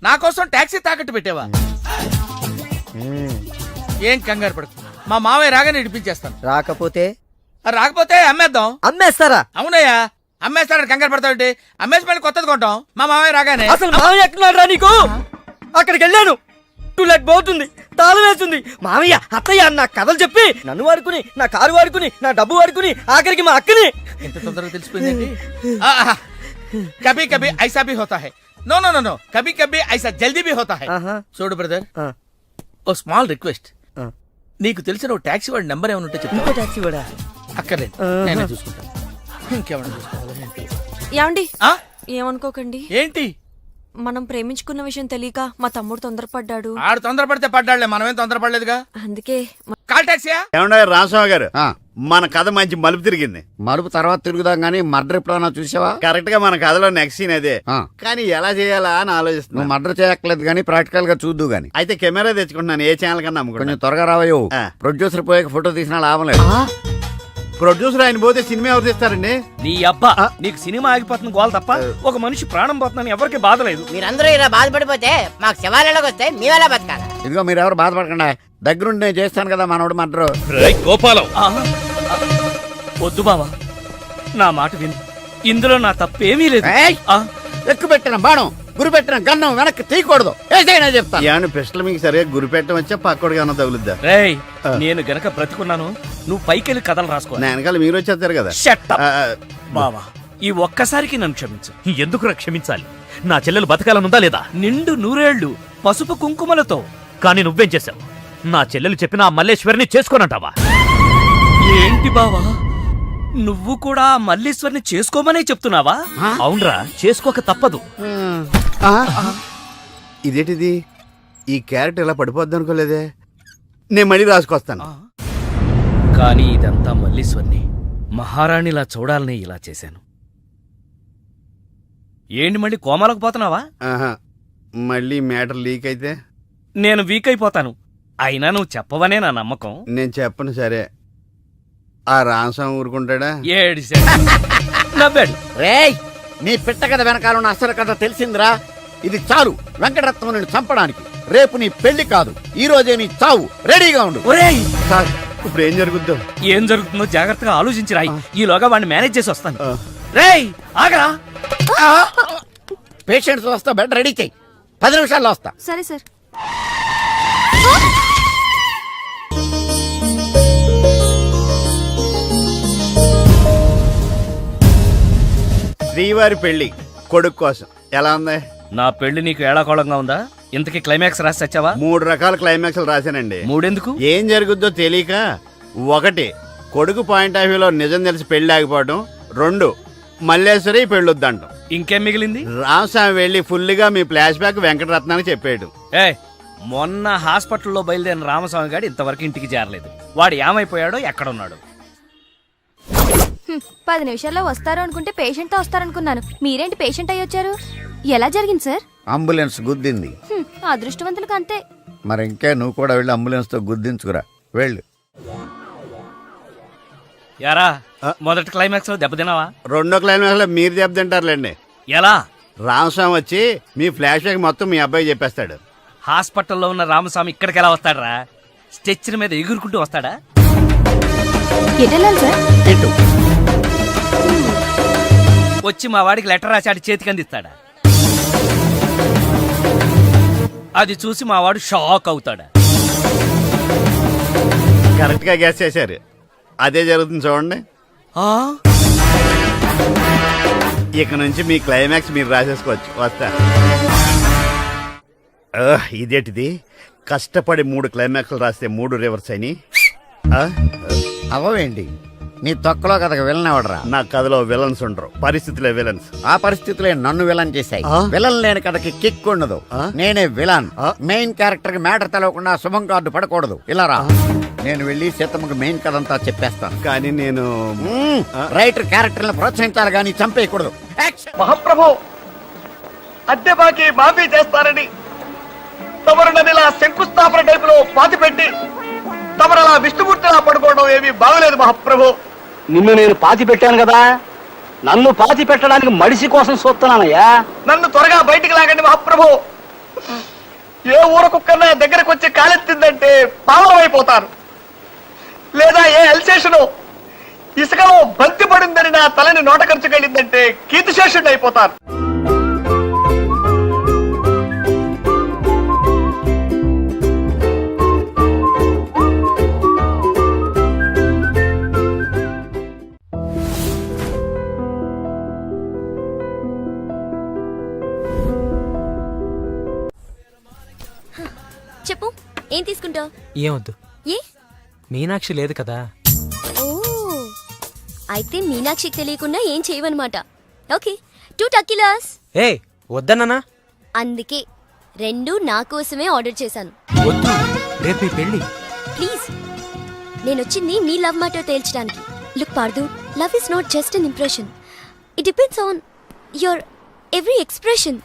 [SPEAKER 2] నా కోసం టాక్సీ తాకట్టు పెట్టావా? ఏం కంగారు పడకు, మా మావయ్య రాగానే ఇడిపించేస్తాను. రాకపోతే అమ్మేద్దాం.
[SPEAKER 4] అమ్మేస్తారా?
[SPEAKER 2] అవునయ్యా, అమ్మేస్తాడని కంగారు పడతావుంటే అమ్మేసి మళ్ళీ కొత్తది కొంటాం మా మావయ్య రాగానే.
[SPEAKER 4] అసలు మామయ్య ఎక్కడున్నాడు రా నీకు? అక్కడికి వెళ్ళాను, టూలెట్ పోతుంది, తాళం వేస్తుంది. మామయ్య అత్తయ్య నా కథలు చెప్పి నన్ను వాడుకుని, నా కారు వాడుకుని, నా డబ్బు వాడుకుని, ఆఖరికి మా అక్కని.
[SPEAKER 2] ఎంత తొందరగా తెలిసిపోయింది. కభీ కభీ ఐసా భీ హోతా హై. నో నో నో నో, కభీ కభీ ఐసా జల్దీ భీ హోతా హై. చూడు బ్రదర్, ఓ స్మాల్ రిక్వెస్ట్. నీకు తెలిసిన ఓ టాక్సీ వాడి నెంబర్ ఏమైనా ఉంటే చెప్తా.
[SPEAKER 4] టాక్సీ వాడా?
[SPEAKER 2] అక్కర్లేదు, నేనే చూసుకుంటాను. ఇంకేమైనా చూసుకోవాలి.
[SPEAKER 3] ఏమండి, ఏమనుకోకండి.
[SPEAKER 2] ఏంటి?
[SPEAKER 3] మనం ప్రేమించుకున్న విషయం తెలియక మా తమ్ముడు తొందరపడ్డాడు.
[SPEAKER 2] ఆడు తొందరపడితే పడ్డాడులే, మనమేం తొందరపడలేదుగా.
[SPEAKER 3] అందుకే
[SPEAKER 2] కాల్ టాక్సీయా?
[SPEAKER 6] ఏమన్నా రామస్వామి గారు, మన కథ మంచి మలుపు తిరిగింది.
[SPEAKER 9] మరుపు తర్వాత తిరుగుదాం గానీ మర్డర్ ఎప్పుడన్నా చూసావా?
[SPEAKER 6] కరెక్ట్ గా మన కథలో నెక్స్ట్ సీన్ అదే. కానీ ఎలా చేయాలా అని ఆలోచిస్తున్నాను.
[SPEAKER 9] మర్డర్ చేయక్కలేదు గానీ ప్రాక్టికల్ గా చూద్దు గానీ.
[SPEAKER 6] అయితే కెమెరా తెచ్చుకుంటున్నాను, ఏ ఛానల్ కన్నా
[SPEAKER 9] కొంచెం
[SPEAKER 6] అమ్ముకుంటాను.
[SPEAKER 9] త్వరగా రావయ్యో. ప్రొడ్యూసర్ పోయాక ఫోటో తీసినా లాభం లేదు.
[SPEAKER 6] ప్రొడ్యూసర్ ఆయన పోతే సినిమా ఎవరు తీస్తారండి?
[SPEAKER 10] నీ అబ్బా, నీకు సినిమా ఆగిపోతుంది గోల తప్ప ఒక మనిషి ప్రాణం పోతుందని ఎవరికి బాధ లేదు.
[SPEAKER 5] మీరందరూ ఇలా బాధపడిపోతే మాకు శవాలలోకి వస్తే మేమెలా బతకాలి?
[SPEAKER 9] ఇదిగో మీరెవరు బాధపడకుండా, దగ్గరుండి నేను చేస్తాను కదా మనోడు మర్డర్.
[SPEAKER 10] గోపాలం, వద్దు బావా, నా మాట విను. ఇందులో నా తప్పేమీ లేదు.
[SPEAKER 9] ఎక్కువ పెట్టిన బాణం, గురి పెట్టిన గన్నం వెనక్కి తీయకూడదు. ఏదైనా చెప్తాను.
[SPEAKER 6] ఏమన్నా పిస్టల్ మీకు సరిగా గురి పెట్టడం వచ్చా పక్కడికి అన్న తగులుద్దా?
[SPEAKER 10] రేయ్, నేను గనక బ్రతికున్నాను, నువ్వు పైకెళ్ళి కథలు రాసుకో.
[SPEAKER 6] నా వెనకాల మీరు వచ్చేస్తారు కదా.
[SPEAKER 10] Shut up. బావా, ఈ ఒక్కసారికి నన్ను క్షమించు.
[SPEAKER 12] ఎందుకు క్షమించాలి? నా చెల్లెలు బతకాలనుందా లేదా?
[SPEAKER 10] నిండు నూరేళ్లు పసుపు కుంకుమలతో.
[SPEAKER 12] కానీ నువ్వేం చేశావు? నా చెల్లెలు చెప్పిన ఆ మల్లేశ్వరిని చేసుకోనంటావా?
[SPEAKER 10] ఏంటి బావా, నువ్వు కూడా మల్లీశ్వరిని చేసుకోమనే చెప్తున్నావా?
[SPEAKER 12] అవునరా, చేసుకోక తప్పదు.
[SPEAKER 6] ఇదేంటిది? ఈ క్యారెక్టర్ ఇలా పడిపోద్ది అనుకోలేదే. నేను మళ్ళీ రాసుకొస్తాను.
[SPEAKER 10] కానీ ఇదంతా మల్లీశ్వరిని మహారాణిలా చూడాలని ఇలా చేశాను. ఏంటి మళ్ళీ కోమాలకు పోతున్నావా?
[SPEAKER 6] మళ్ళీ మ్యాటర్ లీక్ అయితే
[SPEAKER 10] నేను వీక్ అయిపోతాను. అయినా నువ్వు చెప్పవనే నా నమ్మకం.
[SPEAKER 6] నేను చెప్పను. సరే, ఆ రామస్వామి ఊరుకుంటాడా?
[SPEAKER 10] నవ్వాడు.
[SPEAKER 9] రేయ్, నీ పిట్ట కథ వెనకాల ఉన్న అసలు కథ తెలిసిందిరా. ఇది చాలు వెంకటరత్నం నిన్ను చంపడానికి. రేపు నీ పెళ్లి కాదు, ఈ రోజే నీ చావు. రెడీగా ఉండు.
[SPEAKER 10] ఒరేయ్,
[SPEAKER 6] సార్, ఇప్పుడు ఏం జరుగుద్దో?
[SPEAKER 10] ఏం జరుగుతుందో జాగ్రత్తగా ఆలోచించి రాయి. ఈలోగా వాడిని మేనేజ్ చేసి వస్తాను. రేయ్, ఆగరా.
[SPEAKER 9] పేషెంట్స్ వస్తా, బెడ్ రెడీ చెయ్యి. 10 నిమిషాల్లో వస్తా.
[SPEAKER 3] సరే సార్.
[SPEAKER 6] శ్రీవారి పెళ్లి కొడుకు కోసం ఎలా ఉంది?
[SPEAKER 10] నా పెళ్లి నీకు ఏడాకోళంగా ఉందా? ఇంతకీ క్లైమాక్స్ రాసి వచ్చావా?
[SPEAKER 6] 3 రకాల క్లైమాక్స్లు రాశానండి.
[SPEAKER 10] 3 ఎందుకు?
[SPEAKER 6] ఏం జరుగుద్దో తెలియక. 1, కొడుకు పాయింట్ ఆఫ్ వ్యూలో నిజం తెలిసి పెళ్లి ఆగిపోవడం. 2, మల్లేశ్వరి పెళ్ళొద్దంటాం.
[SPEAKER 10] ఇంకేం మిగిలింది?
[SPEAKER 6] రామస్వామి వెళ్ళి ఫుల్గా మీ ఫ్లాష్ బ్యాక్ వెంకటరత్నానికి చెప్పాడు.
[SPEAKER 10] మొన్న హాస్పిటల్లో బయలుదేరిన రామస్వామి గారు ఇంతవరకు ఇంటికి చేరలేదు. వాడు ఏమైపోయాడో, ఎక్కడున్నాడు?
[SPEAKER 3] 10 నిమిషాల్లో వస్తారు అనుకుంటే పేషెంట్ తో వస్తారనుకున్నాను. మీరేంటి పేషెంట్ అయ్యి వచ్చారు? ఎలా జరిగింది సార్?
[SPEAKER 9] అంబులెన్స్ గుద్దింది.
[SPEAKER 3] అదృష్టవంతులకు అంతే.
[SPEAKER 9] మరి ఇంకే నువ్వు కూడా వెళ్ళి అంబులెన్స్ తో గుద్దించుకురా. వెళ్ళు.
[SPEAKER 10] యారా, మొదటి క్లైమాక్స్ లో దెబ్బతిన్నావా?
[SPEAKER 6] 2వ క్లైమాక్స్ లో మీరు దెబ్బతింటారులేండి.
[SPEAKER 10] ఎలా?
[SPEAKER 6] రామస్వామి వచ్చి మీ ఫ్లాష్ బ్యాక్ మొత్తం మీ అబ్బాయి చెప్పేస్తాడు.
[SPEAKER 10] హాస్పిటల్లో ఉన్న రామస్వామి ఇక్కడికి ఎలా వస్తాడరా? స్ట్రెచ్చర్ మీద ఎగురుకుంటూ వస్తాడా?
[SPEAKER 3] ఎటెళ్ళాలి సార్?
[SPEAKER 10] వచ్చి మా వాడికి లెటర్ రాశాడు, చేతికి అందిస్తాడా? అది చూసి మా వాడు షాక్ అవుతాడా?
[SPEAKER 6] కరెక్ట్ గా గెస్ చేశారు. అదే జరుగుతుంది చూడండి. ఇక నుంచి మీ క్లైమాక్స్ మీరు రాసేసుకోవచ్చు. వస్తా. ఇదేంటిది? కష్టపడి 3 క్లైమాక్స్లు రాస్తే 3 రివర్స్ అని.
[SPEAKER 9] అవవేంటి? నీ తొక్కలో కథకు విలన్ ఎవడరా?
[SPEAKER 6] నా కథలో విలన్స్ ఉండరు, పరిస్థితులే విలన్స్.
[SPEAKER 9] ఆ పరిస్థితులే నన్ను విలన్ చేశాయి. విలన్ లేని కథకి కిక్ ఉండదు. నేనే విలన్. మెయిన్ క్యారెక్టర్ కి మ్యాటర్ తెలవకుండా శుభం కార్డు పడకూడదు. ఇలా రా, నేను వెళ్ళి సీతమ్మకి మెయిన్ కథ అంతా చెప్పేస్తాను.
[SPEAKER 6] కానీ నేను
[SPEAKER 9] రైటర్ క్యారెక్టర్ ప్రోత్సహించాలి కానీ చంపేయకూడదు.
[SPEAKER 10] మహాప్రభు, అద్దె బాకీ మాఫీ చేస్తారని తమరు నన్ను శంకుస్థాపన టైపులో పాతి పెట్టి తమరు అలా విష్ణుమూర్తిలా పడుకోవడం ఏమీ బాగలేదు మహాప్రభు.
[SPEAKER 11] నిన్ను నేను పాతి పెట్టాను కదా, నన్ను పాతి పెట్టడానికి మడిసి కోసం చూస్తున్నానయ్యా.
[SPEAKER 2] నన్ను త్వరగా బయటికి లాగండి మహాప్రభు. ఏ ఊర కుక్కన్నా దగ్గరకు వచ్చి కాలెత్తిందంటే పావనం అయిపోతాను. లేదా ఏ ఎల్సేషను ఇసుకలో బంతి పడిందని నా తలని నోట ఖర్చుకెళ్ళిందంటే కీర్తిశేషుడు అయిపోతాను.
[SPEAKER 3] చెప్పు, ఏం తీసుకుంటావు?
[SPEAKER 11] ఏమొద్దు,
[SPEAKER 3] ఏ?
[SPEAKER 11] మీనాక్షి లేదు కదా.
[SPEAKER 3] ఓ, అయితే మీనాక్షికి తెలియకుండా ఏం చేయవన్నమాట. ఓకే, 2 టకీలాస్.
[SPEAKER 11] ఏ వద్దన్నానా?
[SPEAKER 3] అందుకే 2 నా కోసమే ఆర్డర్ చేశాను.
[SPEAKER 11] వద్దు, రేపు మీ పెళ్ళి.
[SPEAKER 3] ప్లీజ్, నేను వచ్చింది మీ లవ్ మ్యాటర్ తేల్చడానికి. Look Parthu, love is not just an impression. It depends on your every expression.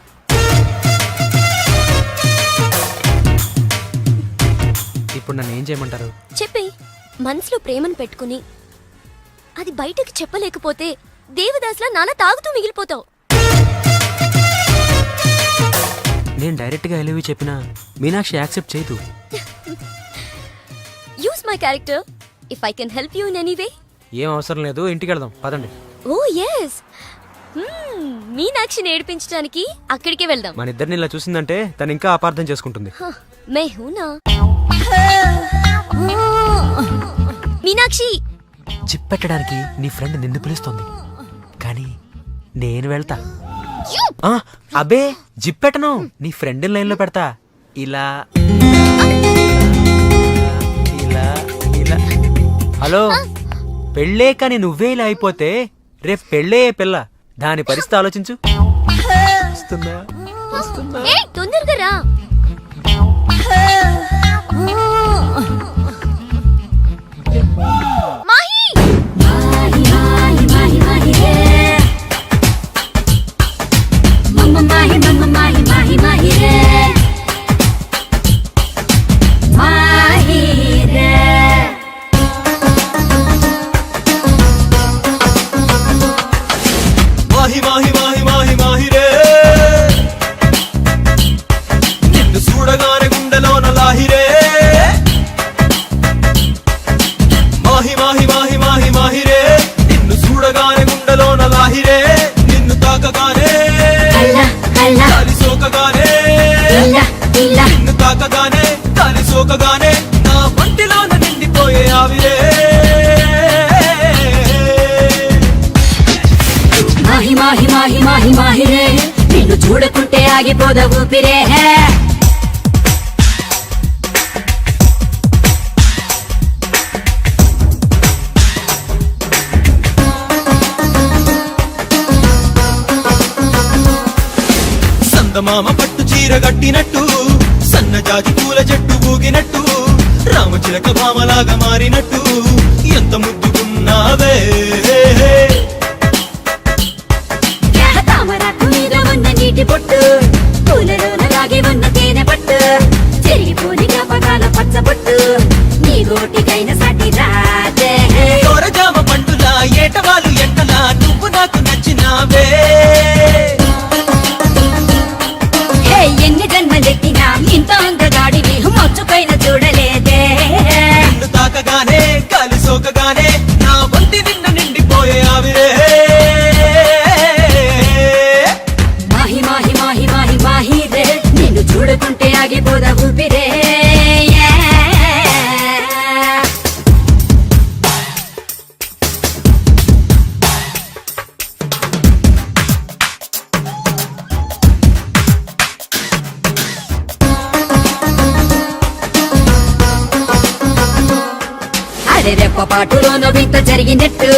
[SPEAKER 11] ఇప్పుడు నన్ను ఏం చేయమంటారు?
[SPEAKER 3] చెప్పి మనసులో ప్రేమను పెట్టుకుని అది బయటకు చెప్పలేకపోతే దేవదాస్లా నాలా తాగుతూ మిగిలిపోతావు.
[SPEAKER 11] నేను డైరెక్ట్గా ఎలివి చెప్పినా మీనాక్షి యాక్సెప్ట్ చేయదు.
[SPEAKER 3] Use my character if I can help you in any way.
[SPEAKER 11] ఏం అవసరం లేదు, ఇంటికి వెళ్దాం పదండి.
[SPEAKER 3] ఓ ఎస్, మీనాక్షిని ఏడిపించడానికి అక్కడికే వెళ్దాం.
[SPEAKER 11] మన ఇద్దరిని ఇలా చూసిందంటే తను ఇంకా అపార్థం చేసుకుంటుంది.
[SPEAKER 3] మే హూనా మీనాక్షి.
[SPEAKER 11] చిప్పెట్టడానికి నీ ఫ్రెండ్ నిన్ను పిలుస్తోంది, కానీ నేను వెళ్తా. అబే జిప్పెట్టను, నీ ఫ్రెండ్ లైన్ లో పెడతా. ఇలా ఇలా ఇలా. హలో, పెళ్ళే కానీ నువ్వే ఇలా అయిపోతే రేపు పెళ్ళే పిల్ల, దాని పరిస్థితి ఆలోచించు.
[SPEAKER 3] తొందరగా రా.
[SPEAKER 13] చూడగానే గుండెలోన లాహిరే, మాహి మాహి మాహి మాహి మాహిరే. నిన్ను చూడగానే గుండెలోన లాహిరే, నిన్ను తాకగానే గాలి సోకగానే, నిన్ను తాకగానే గాలి సోకగానే నా వంటిలోన నిండిపోయే ఆవిరే.
[SPEAKER 14] మాహి మాహి మాహి మాహి మాహిరే, నిన్ను చూడకుంటే ఆగిపోద ఊపిరే.
[SPEAKER 13] సందమామ పట్టు చీర గట్టినట్టు, సన్నజాజి పూల చెట్టు ఊగినట్టు, రామచిలక భామలాగా మారినట్టు ఎంత ముద్దుకున్నావే.
[SPEAKER 14] తామరాకు మీద ఉన్న నీటి పొట్టు, పూలలోన లాగి ఉన్న తేనె పట్టు, చెరిగిపోని జ్ఞాపకాల పచ్చబొట్టు, నీ గోటికైన సాటి రాదే.
[SPEAKER 13] జామ పండులా ఏటవాలు ఎంటలా నువ్వు నాకు నచ్చినావే.
[SPEAKER 14] ఎన్ని జన్మలెత్తినా ఇంత అందగాడిని మచ్చుకైన చూడలేదే.
[SPEAKER 13] నిన్ను తాకగానే గాలి సోకగానే నా వంటి నిన్ను నిండిపోయే ఆవిరే.
[SPEAKER 14] మాహి మాహి మాహి మాహి మాహిరే, నిన్ను చూడకుంటే ఆగిపోద ఊపిరే. రెప్పపాటులోన వింత జరిగినట్టు,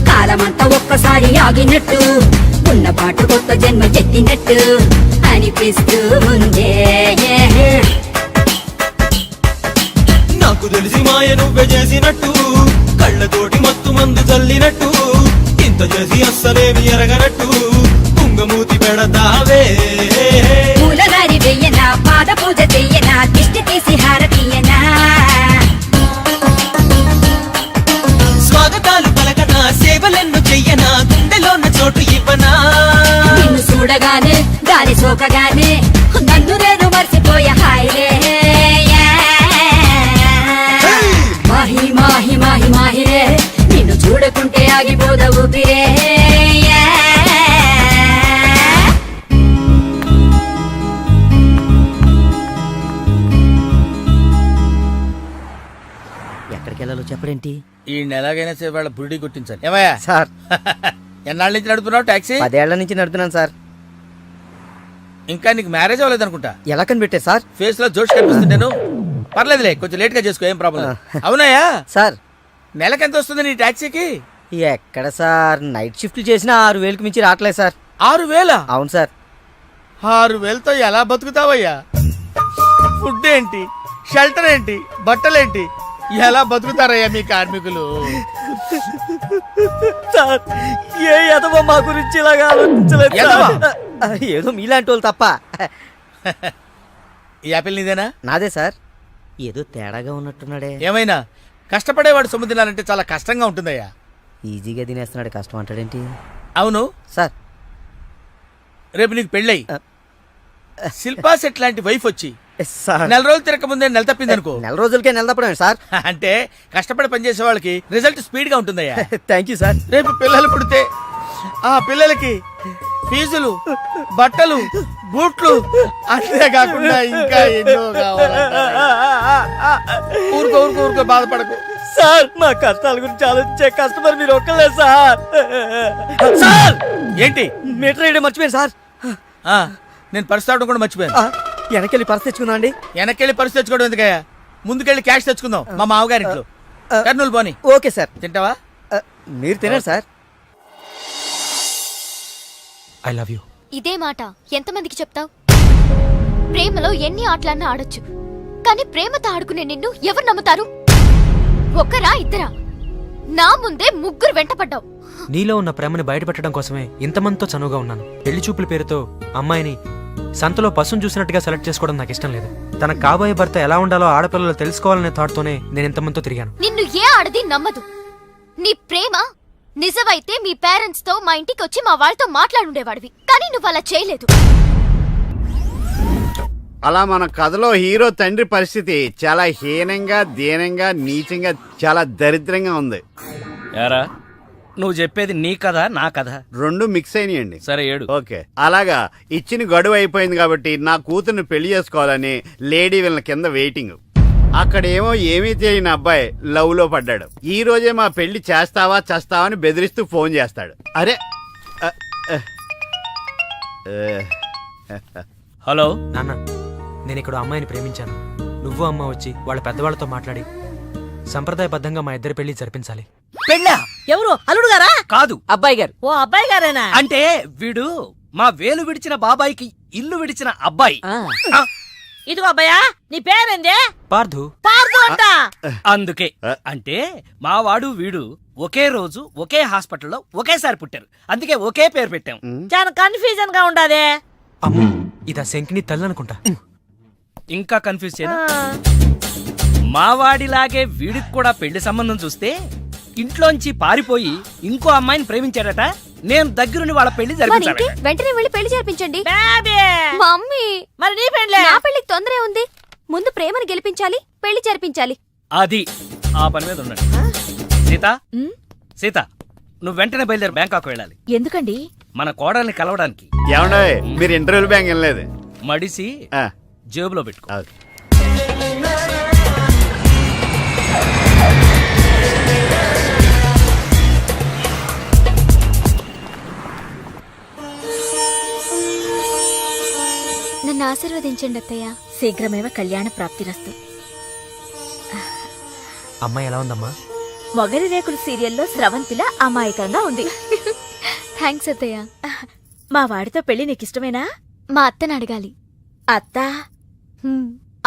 [SPEAKER 14] కాలమంతా ఒక్కసారి ఆగినట్టు, ఉన్న పాటు కొత్త జన్మ ఎత్తినట్టు అనిపిస్తూ ఉందే.
[SPEAKER 13] నాకు తెలిసి మాయ నువ్వే చేసినట్టు, కళ్ళతోటి మత్తు మందు చల్లినట్టు, ఇంత చేసి అస్సలేమి ఎరగనట్టు కుంగమూతి పెడతావే.
[SPEAKER 14] పూలదారి వెయ్యనా, పాద పూజ చెయ్యనా, దిష్టి తీసి హారతీయనా,
[SPEAKER 13] స్వాగతాలు పలకనా
[SPEAKER 14] చూడగానే గాలి సోకగానే నన్ను నేను మర్చిపోయా హాయిలే మాహి మాహి మాహి మాహిరే నిన్ను చూడకుంటే ఆగిపోద ఊపిరే
[SPEAKER 1] ఎక్కడికి వెళ్ళాలో చెప్పడేంటి?
[SPEAKER 2] ఈ ఎలాగైనా సరే వాళ్ళ బుడి కొట్టించాలి. ఏమయ్యా
[SPEAKER 1] సార్
[SPEAKER 2] ఎన్నాళ్ళ నుంచి నడుపుతున్నావు టాక్సీ?
[SPEAKER 1] 10 ఏళ్ల నుంచి నడుతున్నాను సార్.
[SPEAKER 2] ఇంకా నీకు మ్యారేజ్ అవ్వలేదు అనుకుంటా.
[SPEAKER 1] ఎలా కనిపెట్టారు సార్?
[SPEAKER 2] ఫేస్ లో జోష్ కనిపిస్తుంటాను. పర్లేదులే, కొంచెం లేట్ గా చేసుకో, ఏం ప్రాబ్లం. అవునయ్యా
[SPEAKER 1] సార్
[SPEAKER 2] నెలకి ఎంత వస్తుంది నీ టాక్సీకి?
[SPEAKER 1] ఎక్కడ సార్, నైట్ షిఫ్ట్లు చేసినా 6,000కి మించి రావట్లేదు సార్.
[SPEAKER 2] 6,000?
[SPEAKER 1] అవును సార్.
[SPEAKER 2] 6,000తో ఎలా బతుకుతావయ్యా? ఫుడ్ ఏంటి, షెల్టర్ ఏంటి, బట్టలేంటి, ఎలా బతుకుతారయ్యా మీ కార్మికులు?
[SPEAKER 1] సార్ ఏ ఎదవ మా గురించి ఇలాగా ఆలోచించలేదు. ఏదో మీలాంటి వాళ్ళు తప్ప.
[SPEAKER 2] ఈ యాపిల్ నీదేనా?
[SPEAKER 1] నాదే సార్. ఏదో తేడాగా ఉన్నట్టున్నాడే.
[SPEAKER 2] ఏమైనా కష్టపడేవాడు సొమ్ము తినాలంటే చాలా కష్టంగా ఉంటుందయ్యా.
[SPEAKER 1] ఈజీగా తినేస్తున్నాడు, కష్టం అంటాడేంటి?
[SPEAKER 2] అవును
[SPEAKER 1] సార్,
[SPEAKER 2] రేపు నీకు పెళ్ళయి శిల్పా సెట్ లాంటి వైఫ్ వచ్చి
[SPEAKER 1] సార్
[SPEAKER 2] 4 రోజులు తిరగక ముందే నెల తప్పింది అనుకో.
[SPEAKER 1] 4 రోజులకే నెల తప్పడమే సార్.
[SPEAKER 2] అంటే కష్టపడి పనిచేసే వాళ్ళకి రిజల్ట్ స్పీడ్ గా ఉంటుందయ్యా.
[SPEAKER 1] Thank you sir.
[SPEAKER 2] రేపు పిల్లలు పుడితే ఆ పిల్లలకి ఫీజులు, బట్టలు, బూట్లు, అంతేకాకుండా ఇంకా ఎన్నో కావాలి. ఊరుకో బాధపడకు
[SPEAKER 1] సార్. మా కష్టాల గురించి ఆలోచించే కస్టమర్ మీరు ఒక్కలే సార్. సార్
[SPEAKER 2] ఏంటి?
[SPEAKER 1] మీటర్ వేయడం మర్చిపోయాను సార్.
[SPEAKER 2] నేను పర్స్ తావడం కూడా మర్చిపోయాను.
[SPEAKER 1] వెనకెళ్ళి పర్స్ తెచ్చుకున్నా అండి.
[SPEAKER 2] వెనకెళ్ళి పర్స్ తెచ్చుకోవడం ఎందుకయ్యా? ముందుకెళ్ళి క్యాష్ తెచ్చుకుందాం మా మామగారింట్లో. కర్నూలు పోనీ.
[SPEAKER 1] Okay sir.
[SPEAKER 2] తింటావా?
[SPEAKER 1] మీరు తినండి సార్.
[SPEAKER 11] I love you.
[SPEAKER 3] ఇదే మాట ఎంతమందికి చెప్తావు? ప్రేమలో ఎన్ని ఆటలన్నా ఆడొచ్చు, కానీ ప్రేమతో ఆడుకునే నిన్ను ఎవరు నమ్ముతారు? ఒకరా ఇద్దరా? నా ముందే 3 వెంటపడ్డావు.
[SPEAKER 11] నీలో ఉన్న ప్రేమని బయటపెట్టడం కోసమే ఇంతమందితో చనువుగా ఉన్నాను. పెళ్లి చూపుల పేరుతో అమ్మాయిని సంతలో పశువును చూసినట్టుగా సెలెక్ట్ చేసుకోవడం నాకు ఇష్టం లేదు. తన కాబోయే భర్త ఎలా ఉండాలో ఆడపిల్లలు తెలుసుకోవాలనే థాట్తోనే నేను ఇంతమందితో తిరిగాను.
[SPEAKER 3] నిన్ను ఏ ఆడది నమ్మదు. నీ ప్రేమ నిజమైతే మీ పేరెంట్స్ తో మా ఇంటికి వచ్చి మా వాళ్ళతో మాట్లాడుండేవాడివి, కానీ నువ్వు అలా చేయలేదు.
[SPEAKER 6] అలా మన కథలో హీరో తండ్రి పరిస్థితి చాలా హీనంగా, దీనంగా, నీచంగా, చాలా దరిద్రంగా ఉంది.
[SPEAKER 10] యారా నువ్వు చెప్పేది నీ కథ నా కథ?
[SPEAKER 6] 2 మిక్స్ అయినాయండి.
[SPEAKER 10] సరే ఏడు.
[SPEAKER 6] ఓకే, అలాగా ఇచ్చిన గడువు అయిపోయింది కాబట్టి నా కూతుర్ని పెళ్లి చేసుకోవాలని లేడీ వీళ్ళ కింద వెయిటింగ్. అక్కడేమో ఏమీ తెలియని అబ్బాయి లవ్ లో పడ్డాడు. ఈ రోజే మా పెళ్లి చేస్తావా చేస్తావా అని బెదిరిస్తూ ఫోన్ చేస్తాడు. అరే
[SPEAKER 10] హలో
[SPEAKER 11] నాన్న, నేను ఇక్కడ అమ్మాయిని ప్రేమించాను. నువ్వు అమ్మ వచ్చి వాళ్ళ పెద్దవాళ్ళతో మాట్లాడి సంప్రదాయబద్ధంగా మా ఇద్దరి పెళ్లి జరిపించాలి.
[SPEAKER 4] పెళ్ళా? ఎవరు? అల్లుడు గారా?
[SPEAKER 10] కాదు,
[SPEAKER 7] అబ్బాయి గారు.
[SPEAKER 4] ఓ అబ్బాయి గారేనా?
[SPEAKER 10] అంటే వీడు మా వేలు విడిచిన బాబాయికి ఇల్లు విడిచిన అబ్బాయి.
[SPEAKER 4] ఇదిగో అబ్బాయా, నీ పేరేందే?
[SPEAKER 11] పార్థు.
[SPEAKER 4] పార్దు అంట.
[SPEAKER 10] అందుకే అంటే మా వాడు వీడు ఒకే రోజు ఒకే హాస్పిటల్లో ఒకేసారి పుట్టారు, అందుకే ఒకే పేరు పెట్టాం.
[SPEAKER 4] చాలా కన్ఫ్యూజన్ గా ఉండాదే.
[SPEAKER 11] అమ్మో, ఇదా శంకిని తల్లి అనుకుంటా.
[SPEAKER 10] ఇంకా కన్ఫ్యూజ్ చేయను. మా వాడిలాగే వీడికి కూడా పెళ్లి సంబంధం చూస్తే ఇంట్లోంచి పారిపోయి ఇంకో అమ్మాయిని ప్రేమించాడట. నేను దగ్గరుండి వాళ్ళ పెళ్లి జరిపించాలి.
[SPEAKER 3] వెంటనే వెళ్ళి పెళ్లి జరిపించండి.
[SPEAKER 4] బేబీ.
[SPEAKER 3] మమ్మీ,
[SPEAKER 4] మరి నీ పెళ్ళే?
[SPEAKER 3] నా పెళ్లికి తొందరే ఉంది. ముందు ప్రేమను గెలిపించాలి, పెళ్లి జరిపించాలి.
[SPEAKER 10] అది ఆ పని మీద ఉన్నాడు. సీత నువ్వు వెంటనే బయలుదేరి బ్యాంకాక్ వెళ్ళాలి.
[SPEAKER 3] ఎందుకండి?
[SPEAKER 10] మన కోడల్ని కలవడానికి.
[SPEAKER 6] ఏమన్నా మీరు ఇంటర్వ్యూలు బ్యాంక్ వెళ్ళలేదు?
[SPEAKER 10] మడిసి జేబులో పెట్టుకో.
[SPEAKER 3] నన్ను ఆశీర్వదించండి అత్తయ్య.
[SPEAKER 14] శీఘ్రమేవ కళ్యాణ ప్రాప్తిరస్తు.
[SPEAKER 11] అమ్మాయి ఎలా ఉందమ్మా?
[SPEAKER 14] మొగలి రేకులు సీరియల్లో స్రవంతిలా అమాయకంగా ఉంది.
[SPEAKER 3] థ్యాంక్స్ అత్తయ్య.
[SPEAKER 14] మా వాడితో పెళ్లి నీకిష్టమేనా?
[SPEAKER 3] మా అత్తని అడగాలి.
[SPEAKER 14] అత్త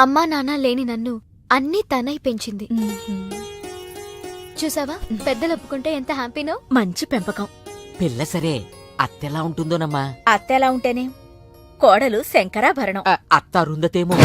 [SPEAKER 3] అమ్మా నాన్న లేని నన్ను అన్నీ తనై పెంచింది. చూసావా, పెద్దలు ఒప్పుకుంటే ఎంత హ్యాపీనో.
[SPEAKER 14] మంచి పెంపకం.
[SPEAKER 7] పిల్ల సరే, అత్తెలా ఉంటుందోనమ్మా?
[SPEAKER 14] అత్త ఎలా ఉంటేనే, కోడలు శంకరాభరణం.
[SPEAKER 7] అత్త అరుందతేమో.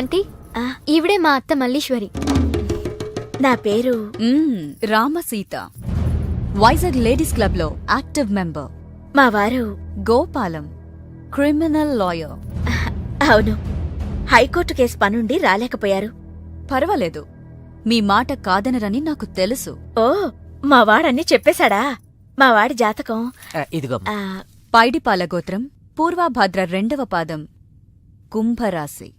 [SPEAKER 3] ఆంటీ ఈవిడే మా అత్త మల్లీశ్వరి.
[SPEAKER 14] నా పేరు రామసీత, వైజాగ్ లేడీస్ క్లబ్ లో యాక్టివ్ మెంబర్. మా వారు గోపాలం, క్రిమినల్ లాయర్. అవును, హైకోర్టు కేసు పనుండి రాలేకపోయారు. పర్వాలేదు, మీ మాట కాదనరని నాకు తెలుసు. ఓ, మా వాడన్నీ చెప్పేశాడా? మా వాడి జాతకం
[SPEAKER 7] ఇదిగో.
[SPEAKER 14] పైడిపాల గోత్రం, పూర్వభాద్ర 2వ పాదం, కుంభరాశి.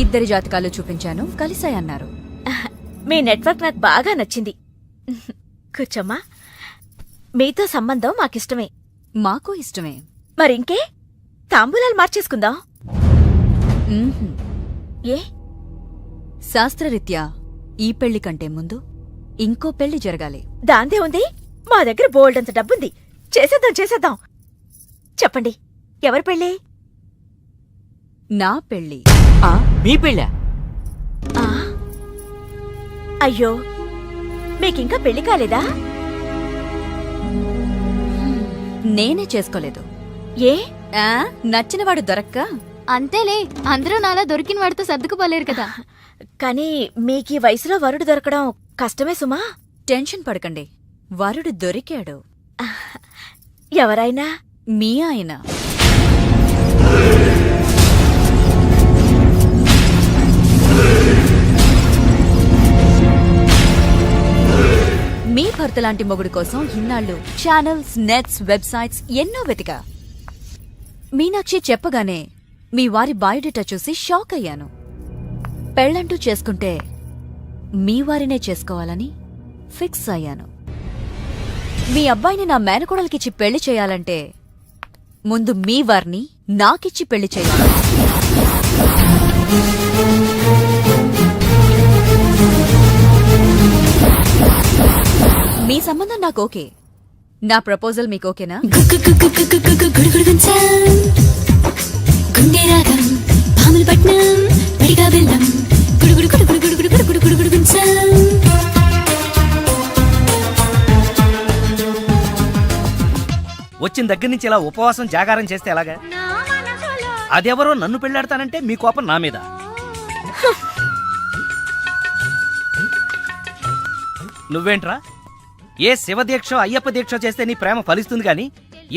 [SPEAKER 14] ఇద్దరి జాతకాలు చూపించాను, కలిసాయన్నారు. మీ నెట్వర్క్ నాకు బాగా నచ్చింది. కూర్చోమ్మా. మీతో సంబంధం మాకిష్టమే. మాకు ఇష్టమే. మరింకే, తాంబూలాలు మార్చేసుకుందాం. ఏ? శాస్త్రరీత్యా ఈ పెళ్లి కంటే ముందు ఇంకో పెళ్లి జరగాలి. దాందే ఉంది, మా దగ్గర బోల్డంత డబ్బుంది. చేసేద్దాం. చెప్పండి, ఎవరి పెళ్లి? నా పెళ్లి.
[SPEAKER 7] మీ పెళ్ళా?
[SPEAKER 14] అయ్యో, మీకింకా పెళ్లి కాలేదా? నేనే చేసుకోలేదు. ఏ? నచ్చినవాడు దొరక్క?
[SPEAKER 3] అంతేలే, అందరూ నాలా దొరికిన వాడితో సర్దుకుపోలేరు కదా.
[SPEAKER 14] కానీ మీకీ వయసులో వరుడు దొరకడం కష్టమే సుమా. టెన్షన్ పడకండి, వరుడు దొరికాడు. ఎవరైనా? మీ ఆయన. మీ భర్త లాంటి మొగుడు కోసం ఇన్నాళ్ళు ఛానల్స్, నెట్స్, వెబ్సైట్స్ ఎన్నో వెతికా. మీనాక్షి చెప్పగానే మీ వారి బయోడేటా చూసి షాక్ అయ్యాను. పెళ్ళంటూ చేసుకుంటే మీ వారినే చేసుకోవాలని ఫిక్స్ అయ్యాను. మీ అబ్బాయిని నా మేనకోడలికిచ్చి పెళ్లి చేయాలంటే ముందు మీ వారిని నాకిచ్చి పెళ్లి చేయాలి. మీ సంబంధం నాకు ఓకే. నా ప్రపోజల్ మీకు ఓకేనా?
[SPEAKER 10] వచ్చిన దగ్గర నుంచి ఇలా ఉపవాసం జాగారం చేస్తే ఎలాగా? అదెవరో నన్ను పెళ్ళాడతానంటే మీ కోపం నా మీద. నువ్వేంట్రా, ఏ శివదీక్ష అయ్యప్ప దీక్ష చేస్తే నీ ప్రేమ ఫలిస్తుంది గాని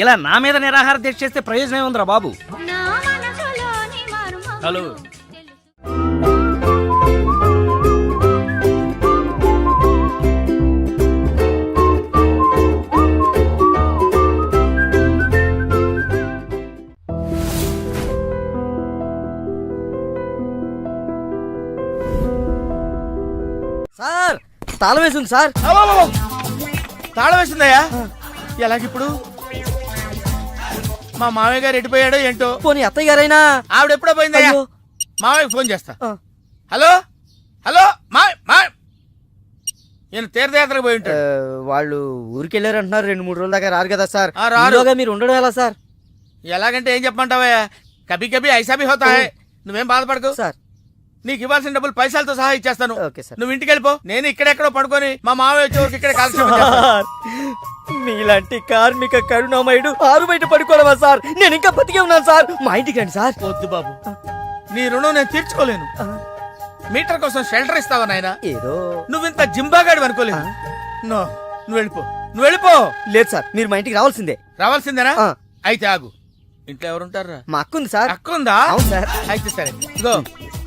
[SPEAKER 10] ఇలా నా మీద నిరాహార దీక్ష చేస్తే ప్రయోజనం ఏముందిరా బాబు? హలో,
[SPEAKER 1] సార్ తాళం వేసింది సార్.
[SPEAKER 2] తాళం వేసిందయ్యా? ఎలాగిప్పుడు? మా మామయ్య గారు ఎటుపోయాడో ఏంటో.
[SPEAKER 1] పోనీ అత్తయ్య గారైనా?
[SPEAKER 2] ఆవిడ ఎప్పుడో పోయిందయ్యా. మామయ్య ఫోన్ చేస్తా. హలో నేను తీర్థయాత్రకు పోయి ఉంటాడు.
[SPEAKER 1] వాళ్ళు ఊరికెళ్ళారు అంటున్నారు. 2-3 రోజుల దాకా రారు కదా సార్.
[SPEAKER 2] రారుగా
[SPEAKER 1] మీరు ఉండడం ఎలా సార్?
[SPEAKER 2] ఎలాగంటే ఏం చెప్పమంటావా? కభీ కభీ ఐసా భీ హోతా హై. నువ్వేం బాధపడకు సార్. నీకు ఇవ్వాల్సిన డబ్బులు పైసలతో సహా ఇచ్చేస్తాను. నువ్వు ఇంటికి వెళ్ళిపో. నేను ఇక్కడెక్కడో పడుకొని మా మావయ్య వచ్చి ఇక్కడ కాల్సి.
[SPEAKER 1] మీలాంటి కార్మిక కరుణామయుడు ఆరు బయట పడుకోవడమా సార్? నేను ఇంకా బతికే ఉన్నాను సార్. మా ఇంటికి రండి సార్.
[SPEAKER 2] వద్దు బాబు, నీ రుణం నేను తీర్చుకోలేను. మీటర్ కోసం షెల్టర్ ఇస్తావా నాయనా?
[SPEAKER 1] ఏదో
[SPEAKER 2] నువ్వింత జింబాగాడు అనుకోలేదు. నువ్వు వెళ్ళిపో.
[SPEAKER 1] లేదు సార్, మీరు మా ఇంటికి రావాల్సిందే.
[SPEAKER 2] రావాల్సిందేనా? అయితే ఆగు. ఇంట్లో ఎవరుంటారా?
[SPEAKER 1] మా అక్కుంది సార్.
[SPEAKER 2] అక్కుందా?
[SPEAKER 1] అవును సార్.
[SPEAKER 2] అయితే సరే, ఇగో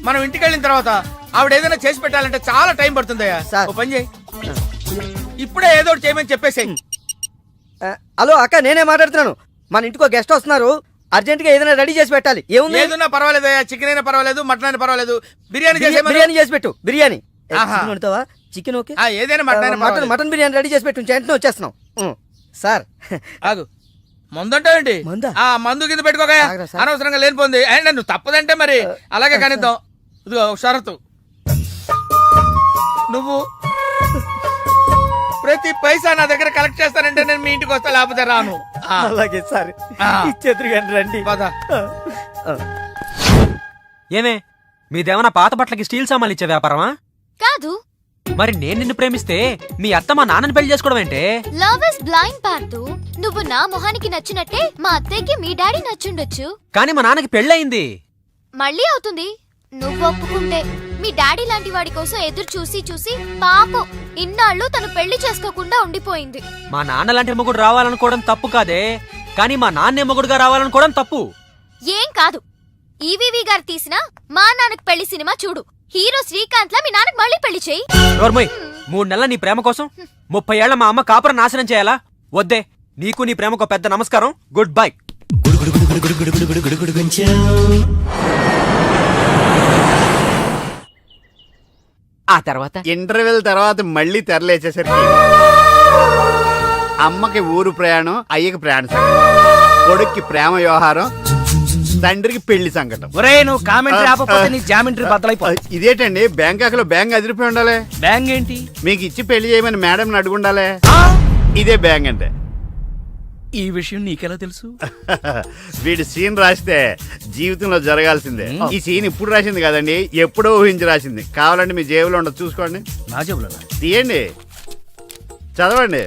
[SPEAKER 2] మనం ఇంటికి వెళ్ళిన తర్వాత ఆవిడ ఏదైనా చేసి పెట్టాలంటే చాలా టైం పడుతుందయ్యా. ఓ పని చేయి, ఇప్పుడే ఏదో ఒకటి చేయమని చెప్పేసేయ్.
[SPEAKER 1] హలో అక్క, నేనే మాట్లాడుతున్నాను. మన ఇంటికి ఒక గెస్ట్ వస్తున్నారు. అర్జెంట్ గా ఏదైనా రెడీ చేసి పెట్టాలి. ఏముంది?
[SPEAKER 2] ఏదన్నా పర్వాలేదు, చికెన్ అయినా పర్వాలేదు, మటన్ అయినా పర్వాలేదు. బిర్యానీ
[SPEAKER 1] చేసి పెట్టు. బిర్యానీ వండుతావా? చికెన్ ఓకే,
[SPEAKER 2] ఏదైనా
[SPEAKER 1] మటన్ బిర్యానీ రెడీ చేసి పెట్టు. వెంటనే వచ్చేస్తున్నాం సార్.
[SPEAKER 2] ఆగు, మందంటావేంటి? ఆ మందు కింద పెట్టుకోగా అనవసరంగా లేనిపోంది. అండ్ నువ్వు తప్పదంటే మరి అలాగే కనిద్దాం. ఇదిగో ఒక షరతు, నువ్వు ప్రతి పైసా నా దగ్గర కలెక్ట్ చేస్తానంటే నేను మీ ఇంటికి వస్తా, లేకపోతే రాను.
[SPEAKER 1] అలాగే సార్, ఇచ్చేద్దరు కానీ రండి.
[SPEAKER 11] ఏమే, మీదేమన్నా పాత బట్టలకి స్టీల్ సామాన్లు ఇచ్చే వ్యాపారమా?
[SPEAKER 3] కాదు.
[SPEAKER 11] మరి నేను నిన్ను ప్రేమిస్తే మీ అత్త మా నాన్నని పెళ్లి చేసుకోవడం ఏంటే?
[SPEAKER 3] Love is blind Parthu. నువ్వు నా మొహానికి నచ్చినట్టే మా అత్తయ్యకి మీ డాడీ నచ్చుండొచ్చు.
[SPEAKER 11] కానీ మా నాన్నకి పెళ్ళయింది.
[SPEAKER 3] మళ్ళీ అవుతుంది నువ్వు ఒప్పుకుంటే. మీ డాడీ లాంటి వాడి కోసం ఎదురు చూసి చూసి పాపం ఇన్నాళ్ళు తను పెళ్లి చేసుకోకుండా ఉండిపోయింది.
[SPEAKER 11] మా నాన్న లాంటి మొగుడు రావాలనుకోవడం తప్పు కాదే, కానీ మా నాన్నే మొగుడుగా రావాలనుకోవడం తప్పు.
[SPEAKER 3] ఏం కాదు, ఈవీవి గారు తీసిన మా నాన్నకు పెళ్లి సినిమా చూడు. హీరో శ్రీకాంత్ లా మీ నాన్నకు మళ్ళీ పెళ్లి చేయి.
[SPEAKER 11] నోర్మయ్, 3 నెలల నీ ప్రేమ కోసం 30 ఏళ్ల మా అమ్మ కాపురం నాశనం చేయాలా? వద్దే, నీకు నీ ప్రేమకు పెద్ద నమస్కారం, గుడ్ బై.
[SPEAKER 7] ఆ తర్వాత
[SPEAKER 6] ఇంటర్వెల్ తర్వాత మళ్ళీ తెరలేచేసరికి అమ్మకి ఊరు ప్రయాణం, అయ్యకి ప్రయాణ సంకటం, కొడుక్కి ప్రేమ వ్యవహారం, తండ్రికి పెళ్లి సంకటం.
[SPEAKER 10] ఒరే నువ్వు కామెంటరీ ఆపకపోతే నీ జామెంట్రీ బద్దలైపో.
[SPEAKER 6] ఇదేటండి బ్యాంకాక్ లో బ్యాంక్ అదిరిపోయి ఉండాలి.
[SPEAKER 10] బ్యాంగ్ ఏంటి?
[SPEAKER 6] మీకు ఇచ్చి పెళ్లి చేయమని మేడం అడుగుండాలి. ఇదే బ్యాంక్ అంటే.
[SPEAKER 10] ఈ విషయం నీకెలా తెలుసు?
[SPEAKER 6] వీడి సీన్ రాస్తే జీవితంలో జరగాల్సిందే. ఈ సీన్ ఇప్పుడు రాసింది కదండి, ఎప్పుడో ఊహించి రాసింది. కావాలంటే మీ జేబులో ఉండదు, చూసుకోండి.
[SPEAKER 10] నా జేబులో
[SPEAKER 6] తీయండి, చదవండి.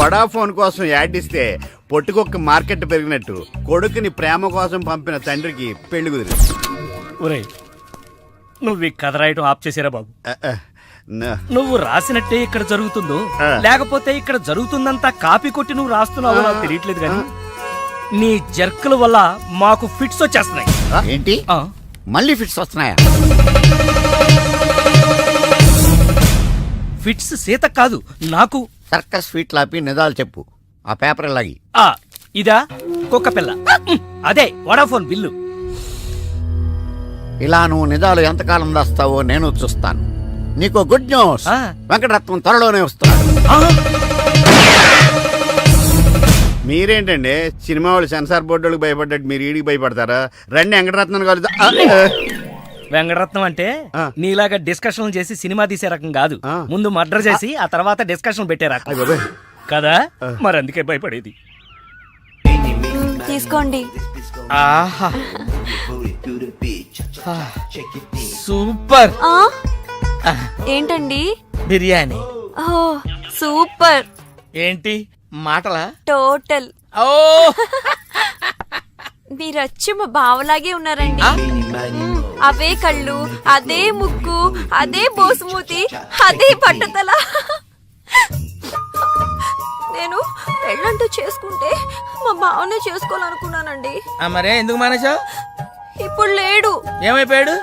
[SPEAKER 6] వడాఫోన్ కోసం యాడ్ ఇస్తే పొట్టుకొక్క మార్కెట్ పెరిగినట్టు కొడుకుని ప్రేమ కోసం పంపిన తండ్రికి పెళ్లి కుదిరింది.
[SPEAKER 10] ఒరే నువ్వు ఈ కథ రాయటం ఆప్ చేసారా బాబు? నువ్వు రాసినట్టే ఇక్కడ జరుగుతుందో లేకపోతే ఇక్కడ జరుగుతుందంతా కాపీ కొట్టి నువ్వు రాస్తున్నావో నాకు తెలియట్లేదు కానీ నీ జర్కుల వల్ల మాకు ఫిట్స్ వచ్చేస్తున్నాయి.
[SPEAKER 9] ఏంటి మళ్ళీ ఫిట్స్ వస్తున్నాయా?
[SPEAKER 10] ఫిట్స్ సీత కాదు నాకు.
[SPEAKER 9] సర్కస్ ఫీట్ లాపి నిజాలు చెప్పు. ఆ పేపర్ లాగి.
[SPEAKER 10] ఇదా కుక్క పిల్ల, అదే వడాఫోన్ బిల్లు.
[SPEAKER 9] ఇలా నువ్వు నిజాలు ఎంతకాలం దాస్తావో నేను చూస్తాను. నీకు గుడ్ న్యూస్, వెంకటరత్నం త్వరలోనే వస్తున్నాడు.
[SPEAKER 6] మీరేంటండి సినిమా వాళ్ళు సెన్సార్ బోర్డు వాళ్ళకి భయపడ్డట్టు మీరు ఈడికి భయపడతారా? రండి వెంకటరత్నం కలుద్దాం.
[SPEAKER 10] వెంకటరత్నం అంటే నీలాగా డిస్కషన్ చేసి సినిమా తీసే రకం కాదు. ముందు మర్డర్ చేసి ఆ తర్వాత డిస్కషన్ పెట్టే రకం కదా, మరి అందుకే భయపడేది.
[SPEAKER 14] తీసుకోండి.
[SPEAKER 10] ఆహా సూపర్.
[SPEAKER 14] ఏంటండి?
[SPEAKER 10] బిర్యానీ.
[SPEAKER 14] సూపర్.
[SPEAKER 10] ఏంటి మాటలా?
[SPEAKER 14] టోటల్.
[SPEAKER 10] ఓ
[SPEAKER 14] మీరచ్చి మా బావలాగే ఉన్నారండి. అవే కళ్ళు, అదే ముక్కు, అదే బోసుమూతి, అదే పట్టుదల. నేను పెళ్ళంటూ చేసుకుంటే మా బావనే చేసుకోవాలనుకున్నానండి.
[SPEAKER 2] మరే ఎందుకు మానేశావు?
[SPEAKER 14] ఇప్పుడు లేడు.
[SPEAKER 2] ఏమైపోయాడు?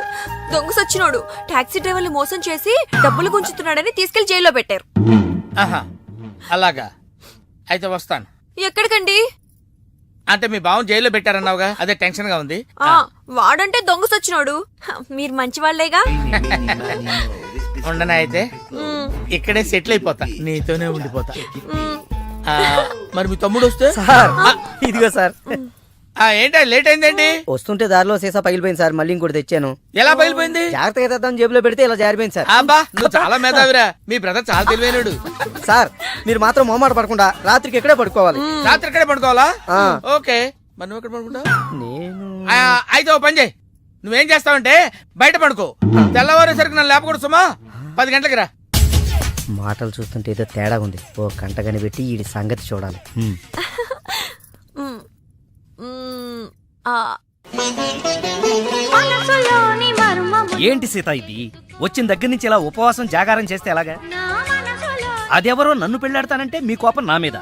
[SPEAKER 14] దొంగ సచ్చినోడు టాక్సీ డ్రైవర్ని మోసం చేసి డబ్బులు గుంచుతున్నాడని తీసుకెళ్లి జైల్లో పెట్టారు.
[SPEAKER 2] ఆహా అలాగా, అయితే వస్తాను.
[SPEAKER 14] ఎక్కడికండి?
[SPEAKER 2] అంటే మీ బావని జైల్లో పెట్టారన్నావుగా, అదే టెన్షన్ గా ఉంది.
[SPEAKER 14] వాడంటే దొంగ సచ్చినోడు, మీరు మంచి వాళ్లేగా.
[SPEAKER 2] ఉండనా అయితే ఇక్కడే సెటిల్ అయిపోతా, నీతోనే ఉండిపోతా. మరి మీ తమ్ముడు వస్తే?
[SPEAKER 1] ఇదిగో సార్.
[SPEAKER 2] ఏంటా లేట్ అయిందండి?
[SPEAKER 1] వస్తుంటే దారిలో సీసా పగిలిపోయింది సార్, మళ్ళీ ఇంకోటి తెచ్చాను.
[SPEAKER 2] ఎలా పగిలిపోయింది?
[SPEAKER 1] జాగ్రత్తగా తెద్దాం జేబులో పెడితే ఇలా జారిపోయింది సార్.
[SPEAKER 2] అబ్బా నువ్వు చాలా మేధావిరా, మీ బ్రదర్ చాలా తెలివైనడు.
[SPEAKER 1] సార్ మీరు మాత్రం మొహమాట పడకుండా రాత్రికి ఎక్కడే పడుకోవాలి.
[SPEAKER 2] రాత్రి ఎక్కడే పడుకోవాలా? ఓకే, మరి నువ్వు ఎక్కడ పడుకుంటావు? అయితే ఓ పని చేయి, నువ్వేం చేస్తావంటే బయట పడుకో, తెల్లవారేసరికి నన్ను లేపకూడదు సుమా. 10 గంటలకి రా.
[SPEAKER 1] మాటలు చూస్తుంటే ఏదో తేడా ఉంది, ఓ గంట కనిపెట్టి ఈ సంగతి చూడాలి.
[SPEAKER 10] ఏంటి సీత ఇది? వచ్చిన దగ్గర నుంచి ఇలా ఉపవాసం జాగారం చేస్తే ఎలాగా? అదెవరో నన్ను పెళ్ళాడతానంటే మీ కోపం నా మీద.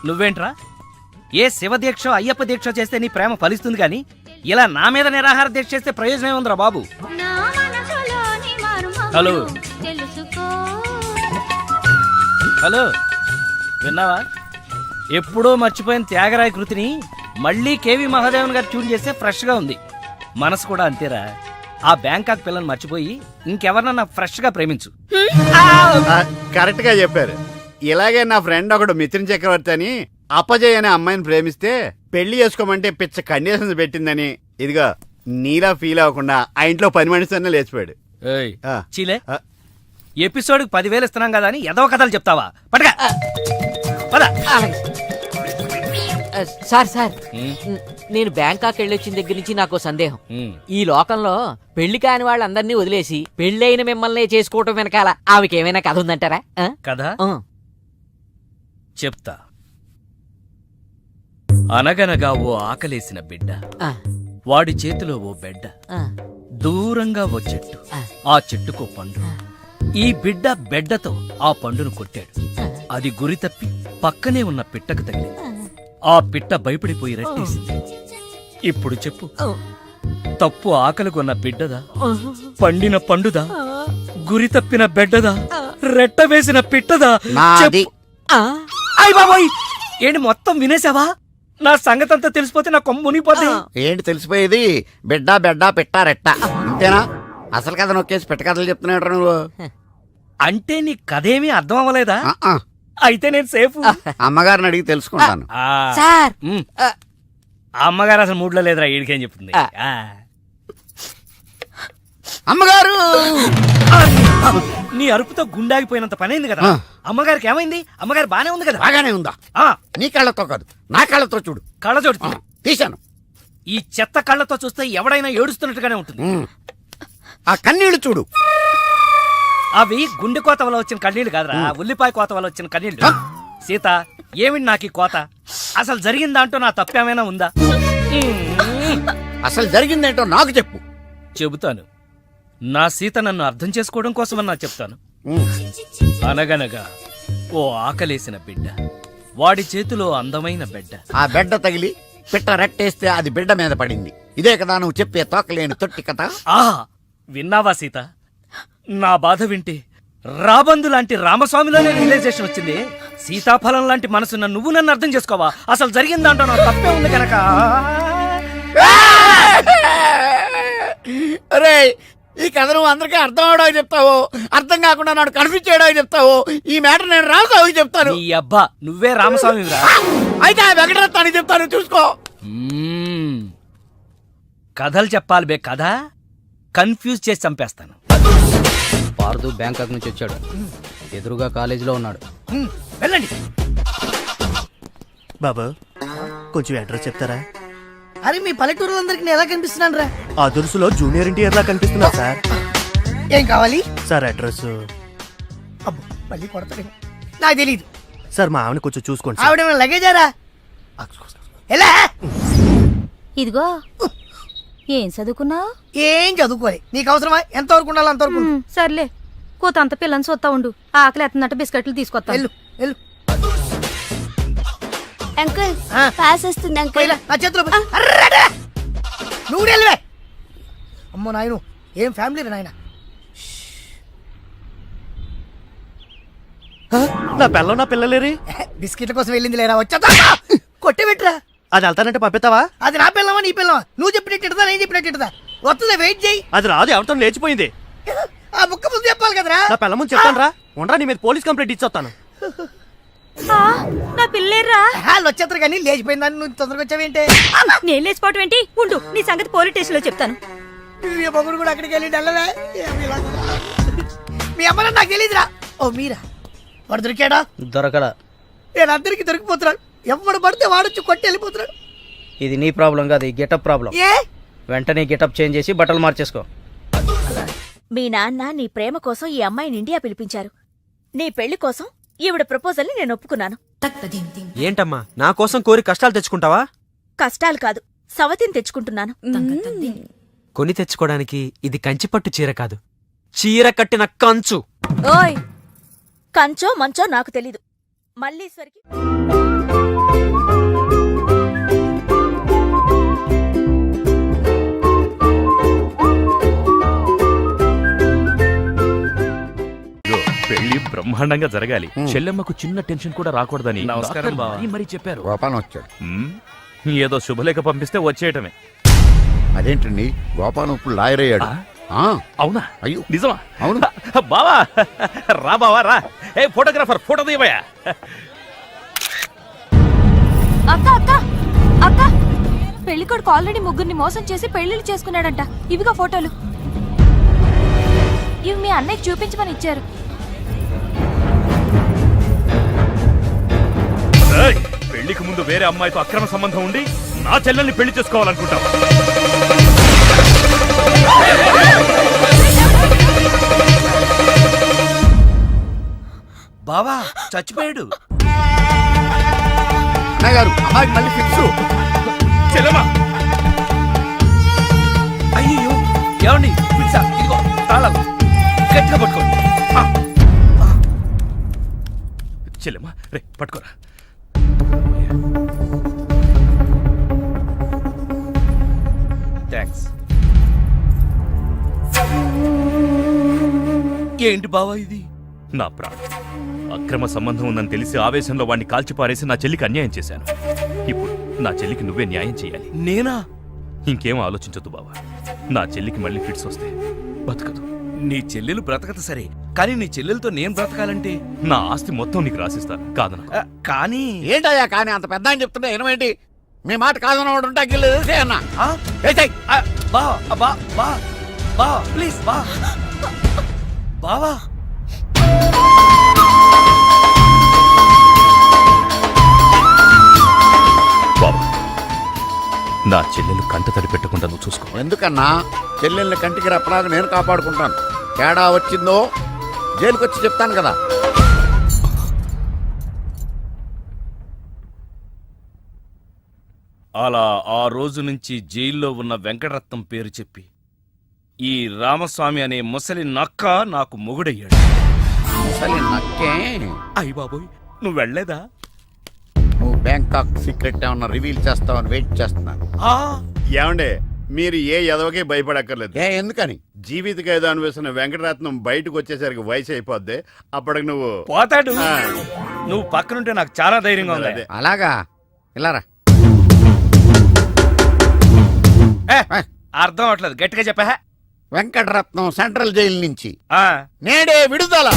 [SPEAKER 10] నువ్వేంట్రా ఏ శివ దీక్ష అయ్యప్ప దీక్ష చేస్తే నీ ప్రేమ ఫలిస్తుంది గాని ఇలా నా మీద నిరాహార దీక్ష చేస్తే ప్రయోజనం ఏముందిరా బాబు? హలో హలో, విన్నావా? ఎప్పుడో మర్చిపోయిన త్యాగరాయ కృతిని మళ్ళీ కేవి మహాదేవన్ గారు ట్యూన్ చేస్తే ఫ్రెష్ గా ఉంది. మనసు కూడా అంతేరా. ఆ బ్యాంకాక్ పిల్లని మర్చిపోయి ఇంకెవరన్నా ఫ్రెష్ గా ప్రేమించు.
[SPEAKER 6] కరెక్ట్ గా చెప్పారు. ఇలాగే నా ఫ్రెండ్ ఒకడు మిథున్ చక్రవర్తి అని అపజయ్ అనే అమ్మాయిని ప్రేమిస్తే పెళ్లి చేసుకోమంటే పిచ్చ కండిషన్స్ పెట్టిందని, ఇదిగా నీలా ఫీల్ అవ్వకుండా ఆ ఇంట్లో 10 మనిషితోనే లేచిపోయాడు.
[SPEAKER 10] చీలే, ఎపిసోడ్ 10,000 ఇస్తున్నాం కదా అని ఎదవ కథలు చెప్తావా? పడగా
[SPEAKER 7] సార్ సార్, నేను బ్యాంకాక్ వెళ్ళొచ్చిన దగ్గర నుంచి నాకు సందేహం. ఈ లోకంలో పెళ్లి కాని వాళ్ళందరినీ వదిలేసి పెళ్ళైన మిమ్మల్ని చేసుకోవటం వెనకాల ఆమెకేమైనా కథ ఉందంటారా?
[SPEAKER 10] కథ చెప్తా. అనగనగా ఓ ఆకలేసిన బిడ్డ, వాడి చేతిలో ఓ బెడ్డ, దూరంగా ఓ చెట్టు, ఆ చెట్టుకో పండు. ఈ బిడ్డ బెడ్డతో ఆ పండును కొట్టాడు. అది గురి తప్పి పక్కనే ఉన్న పిట్టకు తగిలింది. ఆ పిట్ట భయపడిపోయి రెట్టేసింది. ఇప్పుడు చెప్పు, తప్పు ఆకలిగొన్న బిడ్డదా, పండిన పండుదా, గురి తప్పిన బెడ్డదా, రెట్ట వేసిన పిట్టదా?
[SPEAKER 9] నాది.
[SPEAKER 10] అయ్ బాబోయ్, ఏంటి మొత్తం వినేసావా? నా సంగతంతా తెలిసిపోతే నా కొమ్ము మునిగిపోతే.
[SPEAKER 9] ఏంటి తెలిసిపోయేది? బిడ్డ బెడ్డ పిట్ట రెట్ట అంతేనా? అసలు కథ నొక్కేసి పెట్ట కథలు చెప్తున్నాడు నువ్వు.
[SPEAKER 10] అంటే నీ కథేమీ అర్థం అవ్వలేదా? అయితే నేను సేఫ్.
[SPEAKER 9] అమ్మగారిని అడిగి తెలుసుకుంటాను.
[SPEAKER 7] సార్
[SPEAKER 10] అమ్మగారు అసలు మూడ్లో లేదురా, ఈడికేం చెప్తుంది.
[SPEAKER 9] అమ్మగారు,
[SPEAKER 10] నీ అరుపుతో గుండాగిపోయినంత పనైంది కదా. అమ్మగారికి ఏమైంది? అమ్మగారు బానే ఉంది కదా?
[SPEAKER 9] బాగానే ఉందా? నీ కళ్ళతో కాదు, నా కళ్ళతో చూడు.
[SPEAKER 10] కళ్ళజోడు
[SPEAKER 9] తీశాను.
[SPEAKER 10] ఈ చెత్త కళ్ళతో చూస్తే ఎవడైనా ఏడుస్తున్నట్టుగానే ఉంటుంది.
[SPEAKER 9] ఆ కన్నీళ్లు చూడు.
[SPEAKER 10] అవి గుండె కోత వల్ల వచ్చిన కన్నీళ్లు కాదురా, ఉల్లిపాయ కోత వల్ల వచ్చిన కన్నీళ్లు. సీత, ఏమిటి నాకు ఈ కోత? అసలు జరిగిన దాంట్లో నా తప్పేమైనా ఉందా?
[SPEAKER 9] అసలు జరిగిందేంటో నాకు చెప్పు.
[SPEAKER 10] చెబుతాను. నా సీత నన్ను అర్థం చేసుకోవడం కోసమన్నా చెప్తాను. అనగనగా ఓ ఆకలేసిన బిడ్డ, వాడి చేతిలో అందమైన బెడ్డ.
[SPEAKER 9] ఆ బెడ్డ తగిలి పిట్ట రెట్టేస్తే అది బిడ్డ మీద పడింది. ఇదే కదా నువ్వు చెప్పే తోకలేని తొట్టి కథ?
[SPEAKER 10] విన్నావా సీత? నా బాధ వింటే రాబందు లాంటి రామస్వామిలోనే రియలైజేషన్ వచ్చింది. సీతాఫలం లాంటి మనసున్న నువ్వు నన్ను అర్థం చేసుకోవా? అసలు జరిగిన దాంట్లో నా తప్పే ఉంది కనుక.
[SPEAKER 9] అరే, ఈ కథ నువ్వు అందరికీ అర్థం అవడానికి చెప్తావు, అర్థం కాకుండా నాడు కన్ఫ్యూజ్ చేయడానికి చెప్తావు. ఈ మ్యాటర్ నేను రామస్వామికి చెప్తాను.
[SPEAKER 10] ఈ అబ్బా, నువ్వే రామస్వామి.
[SPEAKER 9] అయితే ఆ వెంకటరత్నానికి చెప్తాను, చూసుకో.
[SPEAKER 10] కథలు చెప్పాలి బే, కథ కన్ఫ్యూజ్ చేసి చంపేస్తాను.
[SPEAKER 1] పార్దు బ్యాంకాక్ నుంచి వచ్చాడు, ఎదురుగా కాలేజీలో ఉన్నాడు.
[SPEAKER 10] వెళ్ళండి.
[SPEAKER 1] బాబు, కొంచెం అడ్రస్ చెప్తారా?
[SPEAKER 4] అరే, మీ పల్లెటూరులందరికి నేను ఎలా కనిపిస్తున్నాను రా?
[SPEAKER 1] ఆ దురుసులో జూనియర్ ఎన్టీఆర్ లా కనిపిస్తున్నా సార్.
[SPEAKER 4] ఏం కావాలి
[SPEAKER 1] సార్? అడ్రస్.
[SPEAKER 4] అబ్బో, మళ్ళీ కొడతాడు. నాకు తెలీదు
[SPEAKER 1] సార్, మా ఆవిడ కొంచెం చూసుకోండి.
[SPEAKER 4] ఆవిడ లగేజారా? ఎలా?
[SPEAKER 14] ఇదిగో, ఏం చదువుకున్నావు?
[SPEAKER 4] ఏం చదువుకోలే. నీకు అవసరమా? ఎంతవరకు ఉండాలి అంతవరకు.
[SPEAKER 14] సర్లే, కూతంత పిల్లని చూస్తా ఉండు. ఆకలి ఎత్తున్నట్టు బిస్కెట్లు తీసుకొస్తా.
[SPEAKER 4] వెళ్ళు వెళ్ళు.
[SPEAKER 3] అంకుల్, పాస్ వస్తుంది అంకుల్.
[SPEAKER 4] నా చేతిలో అర్రడా! నువ్వు వెళ్ళవే. అమ్మో నాయను, ఏం ఫ్యామిలీ రా నాయన.
[SPEAKER 1] నా పిల్ల, నా పిల్లలేరి?
[SPEAKER 4] బిస్కెట్ల కోసం వెళ్ళింది లేరా? వచ్చా కొట్టే పెట్టరా.
[SPEAKER 1] అది వెళ్తానంటే పంపిస్తావా?
[SPEAKER 4] అది నా పిల్లమా నీ పిల్లమా? నువ్వు చెప్పినట్టు నేను చెప్పినట్టు వస్తుందా? వెయిట్ చేయి.
[SPEAKER 1] అది రాదు, ఎవరితో లేచిపోయింది.
[SPEAKER 4] ఆ బుక్క ముందు చెప్పాలి కదరా.
[SPEAKER 1] నా పిల్ల ముందు చెప్తాను రా. ఉండరా, నీ మీద పోలీస్ కంప్లైంట్ ఇచ్చొస్తాను.
[SPEAKER 14] నా పిల్లేర్రా.
[SPEAKER 4] వాళ్ళు వచ్చేస్తారు కానీ లేచిపోయిందని నువ్వు తొందరగా వచ్చావేంటే?
[SPEAKER 14] నేను లేచిపోవటం ఏంటి? ఉండు, నీ సంగతి పోలీస్ స్టేషన్ లో చెప్తాను.
[SPEAKER 4] మీ మొగుడు కూడా అక్కడికి వెళ్ళి వెళ్ళలే. మీ అమ్మ నాకు తెలియదురా. ఓ మీరా? వాడు దొరికాడా?
[SPEAKER 1] దొరకడా?
[SPEAKER 4] నేను అందరికి దొరికిపోతున్నాడు. ఎవడు పడితే వాడొచ్చి కొట్టి వెళ్ళిపోతున్నాడు.
[SPEAKER 1] ఇది నీ ప్రాబ్లం కాదు, ఈ గెటప్ ప్రాబ్లం.
[SPEAKER 4] ఏ?
[SPEAKER 1] వెంటనే గెటప్ చేంజ్ చేసి బట్టలు మార్చేసుకో.
[SPEAKER 14] మీ నాన్న నీ ప్రేమ కోసం ఈ అమ్మాయిని ఇండియా పిలిపించారు. నీ పెళ్లి కోసం ఈవిడ ప్రపోజల్ని నేను ఒప్పుకున్నాను.
[SPEAKER 11] ఏంటమ్మా, నా కోసం కోరి కష్టాలు తెచ్చుకుంటావా?
[SPEAKER 14] కష్టాలు కాదు, సవతిని తెచ్చుకుంటున్నాను.
[SPEAKER 11] కొని తెచ్చుకోవడానికి ఇది కంచిపట్టు చీర కాదు, చీర కట్టిన కంచు.
[SPEAKER 14] ఓయ్, కంచో మంచో నాకు తెలీదు. మల్లీశ్వరికి
[SPEAKER 12] పెళ్లి బ్రహ్మాండంగా జరగాలి. చెల్లెమ్మకు చిన్న టెన్షన్ కూడా రాకూడదని
[SPEAKER 10] నమస్కారం బావ.
[SPEAKER 12] మరి చెప్పారు.
[SPEAKER 9] గోపాలం వచ్చాడు.
[SPEAKER 12] ఏదో శుభలేఖ పంపిస్తే వచ్చేయటమే.
[SPEAKER 9] అదేంటండి, గోపాలం ఇప్పుడు లాయర్ అయ్యాడు.
[SPEAKER 12] అవునా?
[SPEAKER 9] అయ్యో,
[SPEAKER 12] నిజమా?
[SPEAKER 9] అవును.
[SPEAKER 12] బావా రా, బావా రా. ఏ ఫోటోగ్రాఫర్, ఫోటో తీయవయ్యా.
[SPEAKER 14] అక్క అక్క అక్క, పెళ్లికొడుకు ఆల్రెడీ ముగ్గురిని మోసం చేసి పెళ్లిళ్ళు చేసుకున్నాడంట. ఇవిగా ఫోటోలు. ఇవి మీ అన్నయ్యకి చూపించమని ఇచ్చారు.
[SPEAKER 12] పెళ్లికి ముందు వేరే అమ్మాయితో అక్రమ సంబంధం ఉండి నా చెల్లెల్ని పెళ్లి చేసుకోవాలనుకుంటావా?
[SPEAKER 2] బావా చచ్చిపోయాడు.
[SPEAKER 9] అన్నయ్య గారు అమ్మాయికి మళ్ళీ ఫిక్స్.
[SPEAKER 10] చెల్లెమ్మా అయ్యో ఏమండి పిజ్జా ఇదిగో తాళాలు గట్టిగా పట్టుకోండి
[SPEAKER 12] చెల్లెమ్మా రే పట్టుకోరా.
[SPEAKER 10] థ్యాంక్స్. ఏంటి బావా ఇది?
[SPEAKER 12] నా ప్రాణం అక్రమ సంబంధం ఉందని తెలిసి ఆవేశంలో వాడిని కాల్చిపారేసి నా చెల్లికి అన్యాయం చేశాను. ఇప్పుడు నా చెల్లికి నువ్వే న్యాయం చేయాలి.
[SPEAKER 10] నేనా?
[SPEAKER 12] ఇంకేం ఆలోచించొద్దు బావా. నా చెల్లికి మళ్ళీ ఫిట్స్ వస్తే బతకదు.
[SPEAKER 10] నీ చెల్లెలు బ్రతకదు సరే, కానీ నీ చెల్లెలతో నేను బ్రతకాలంటే
[SPEAKER 12] నా ఆస్తి మొత్తం నీకు రాసిస్తాను కాదన.
[SPEAKER 10] కానీ
[SPEAKER 9] ఏంటయ్యా కానీ అంత పెద్ద అని చెప్తున్నా ఏమేంటి? మీ మాట కాదన్నవాడు ఉంటా గిల్లు అన్నా.
[SPEAKER 10] బా ప్లీజ్ బా బావా.
[SPEAKER 12] బాబా నా చెల్లెలు కంట తడి పెట్టకుండా నువ్వు చూసుకో.
[SPEAKER 9] ఎందుకన్నా చెల్లెల్ని కంటికి రెప్పలాగా నేను కాపాడుకుంటాను. తేడా వచ్చిందో జైలుకొచ్చి చెప్తాను కదా.
[SPEAKER 10] అలా ఆ రోజు నుంచి జైల్లో ఉన్న వెంకటరత్నం పేరు చెప్పి ఈ రామస్వామి అనే ముసలి నక్క నాకు మొగుడయ్యాడు.
[SPEAKER 9] ముసలి నక్కే?
[SPEAKER 10] అయ్య బాబోయ్ నువ్వు వెళ్ళలేదా?
[SPEAKER 9] నువ్వు బ్యాంకాక్ సీక్రెట్ ఏమన్నా రివీల్ చేస్తావని వెయిట్ చేస్తున్నాను.
[SPEAKER 6] ఏమండే మీరు ఏ ఎదవకే భయపడక్కర్లేదు.
[SPEAKER 9] ఎందుకని?
[SPEAKER 6] జీవిత ఖైదు అనిపిస్తున్న వెంకటరత్నం బయటకు వచ్చేసరికి వయసు అయిపోద్ది. అప్పటికి నువ్వు
[SPEAKER 10] పోతాడు. నువ్వు పక్కనుంటే నాకు చాలా ధైర్యంగా ఉంది.
[SPEAKER 9] అలాగా ఇలారా.
[SPEAKER 10] అర్థం అవట్లేదు, గట్టిగా చెప్పా.
[SPEAKER 9] వెంకటరత్నం సెంట్రల్ జైలు నుంచి నేడే విడుదల.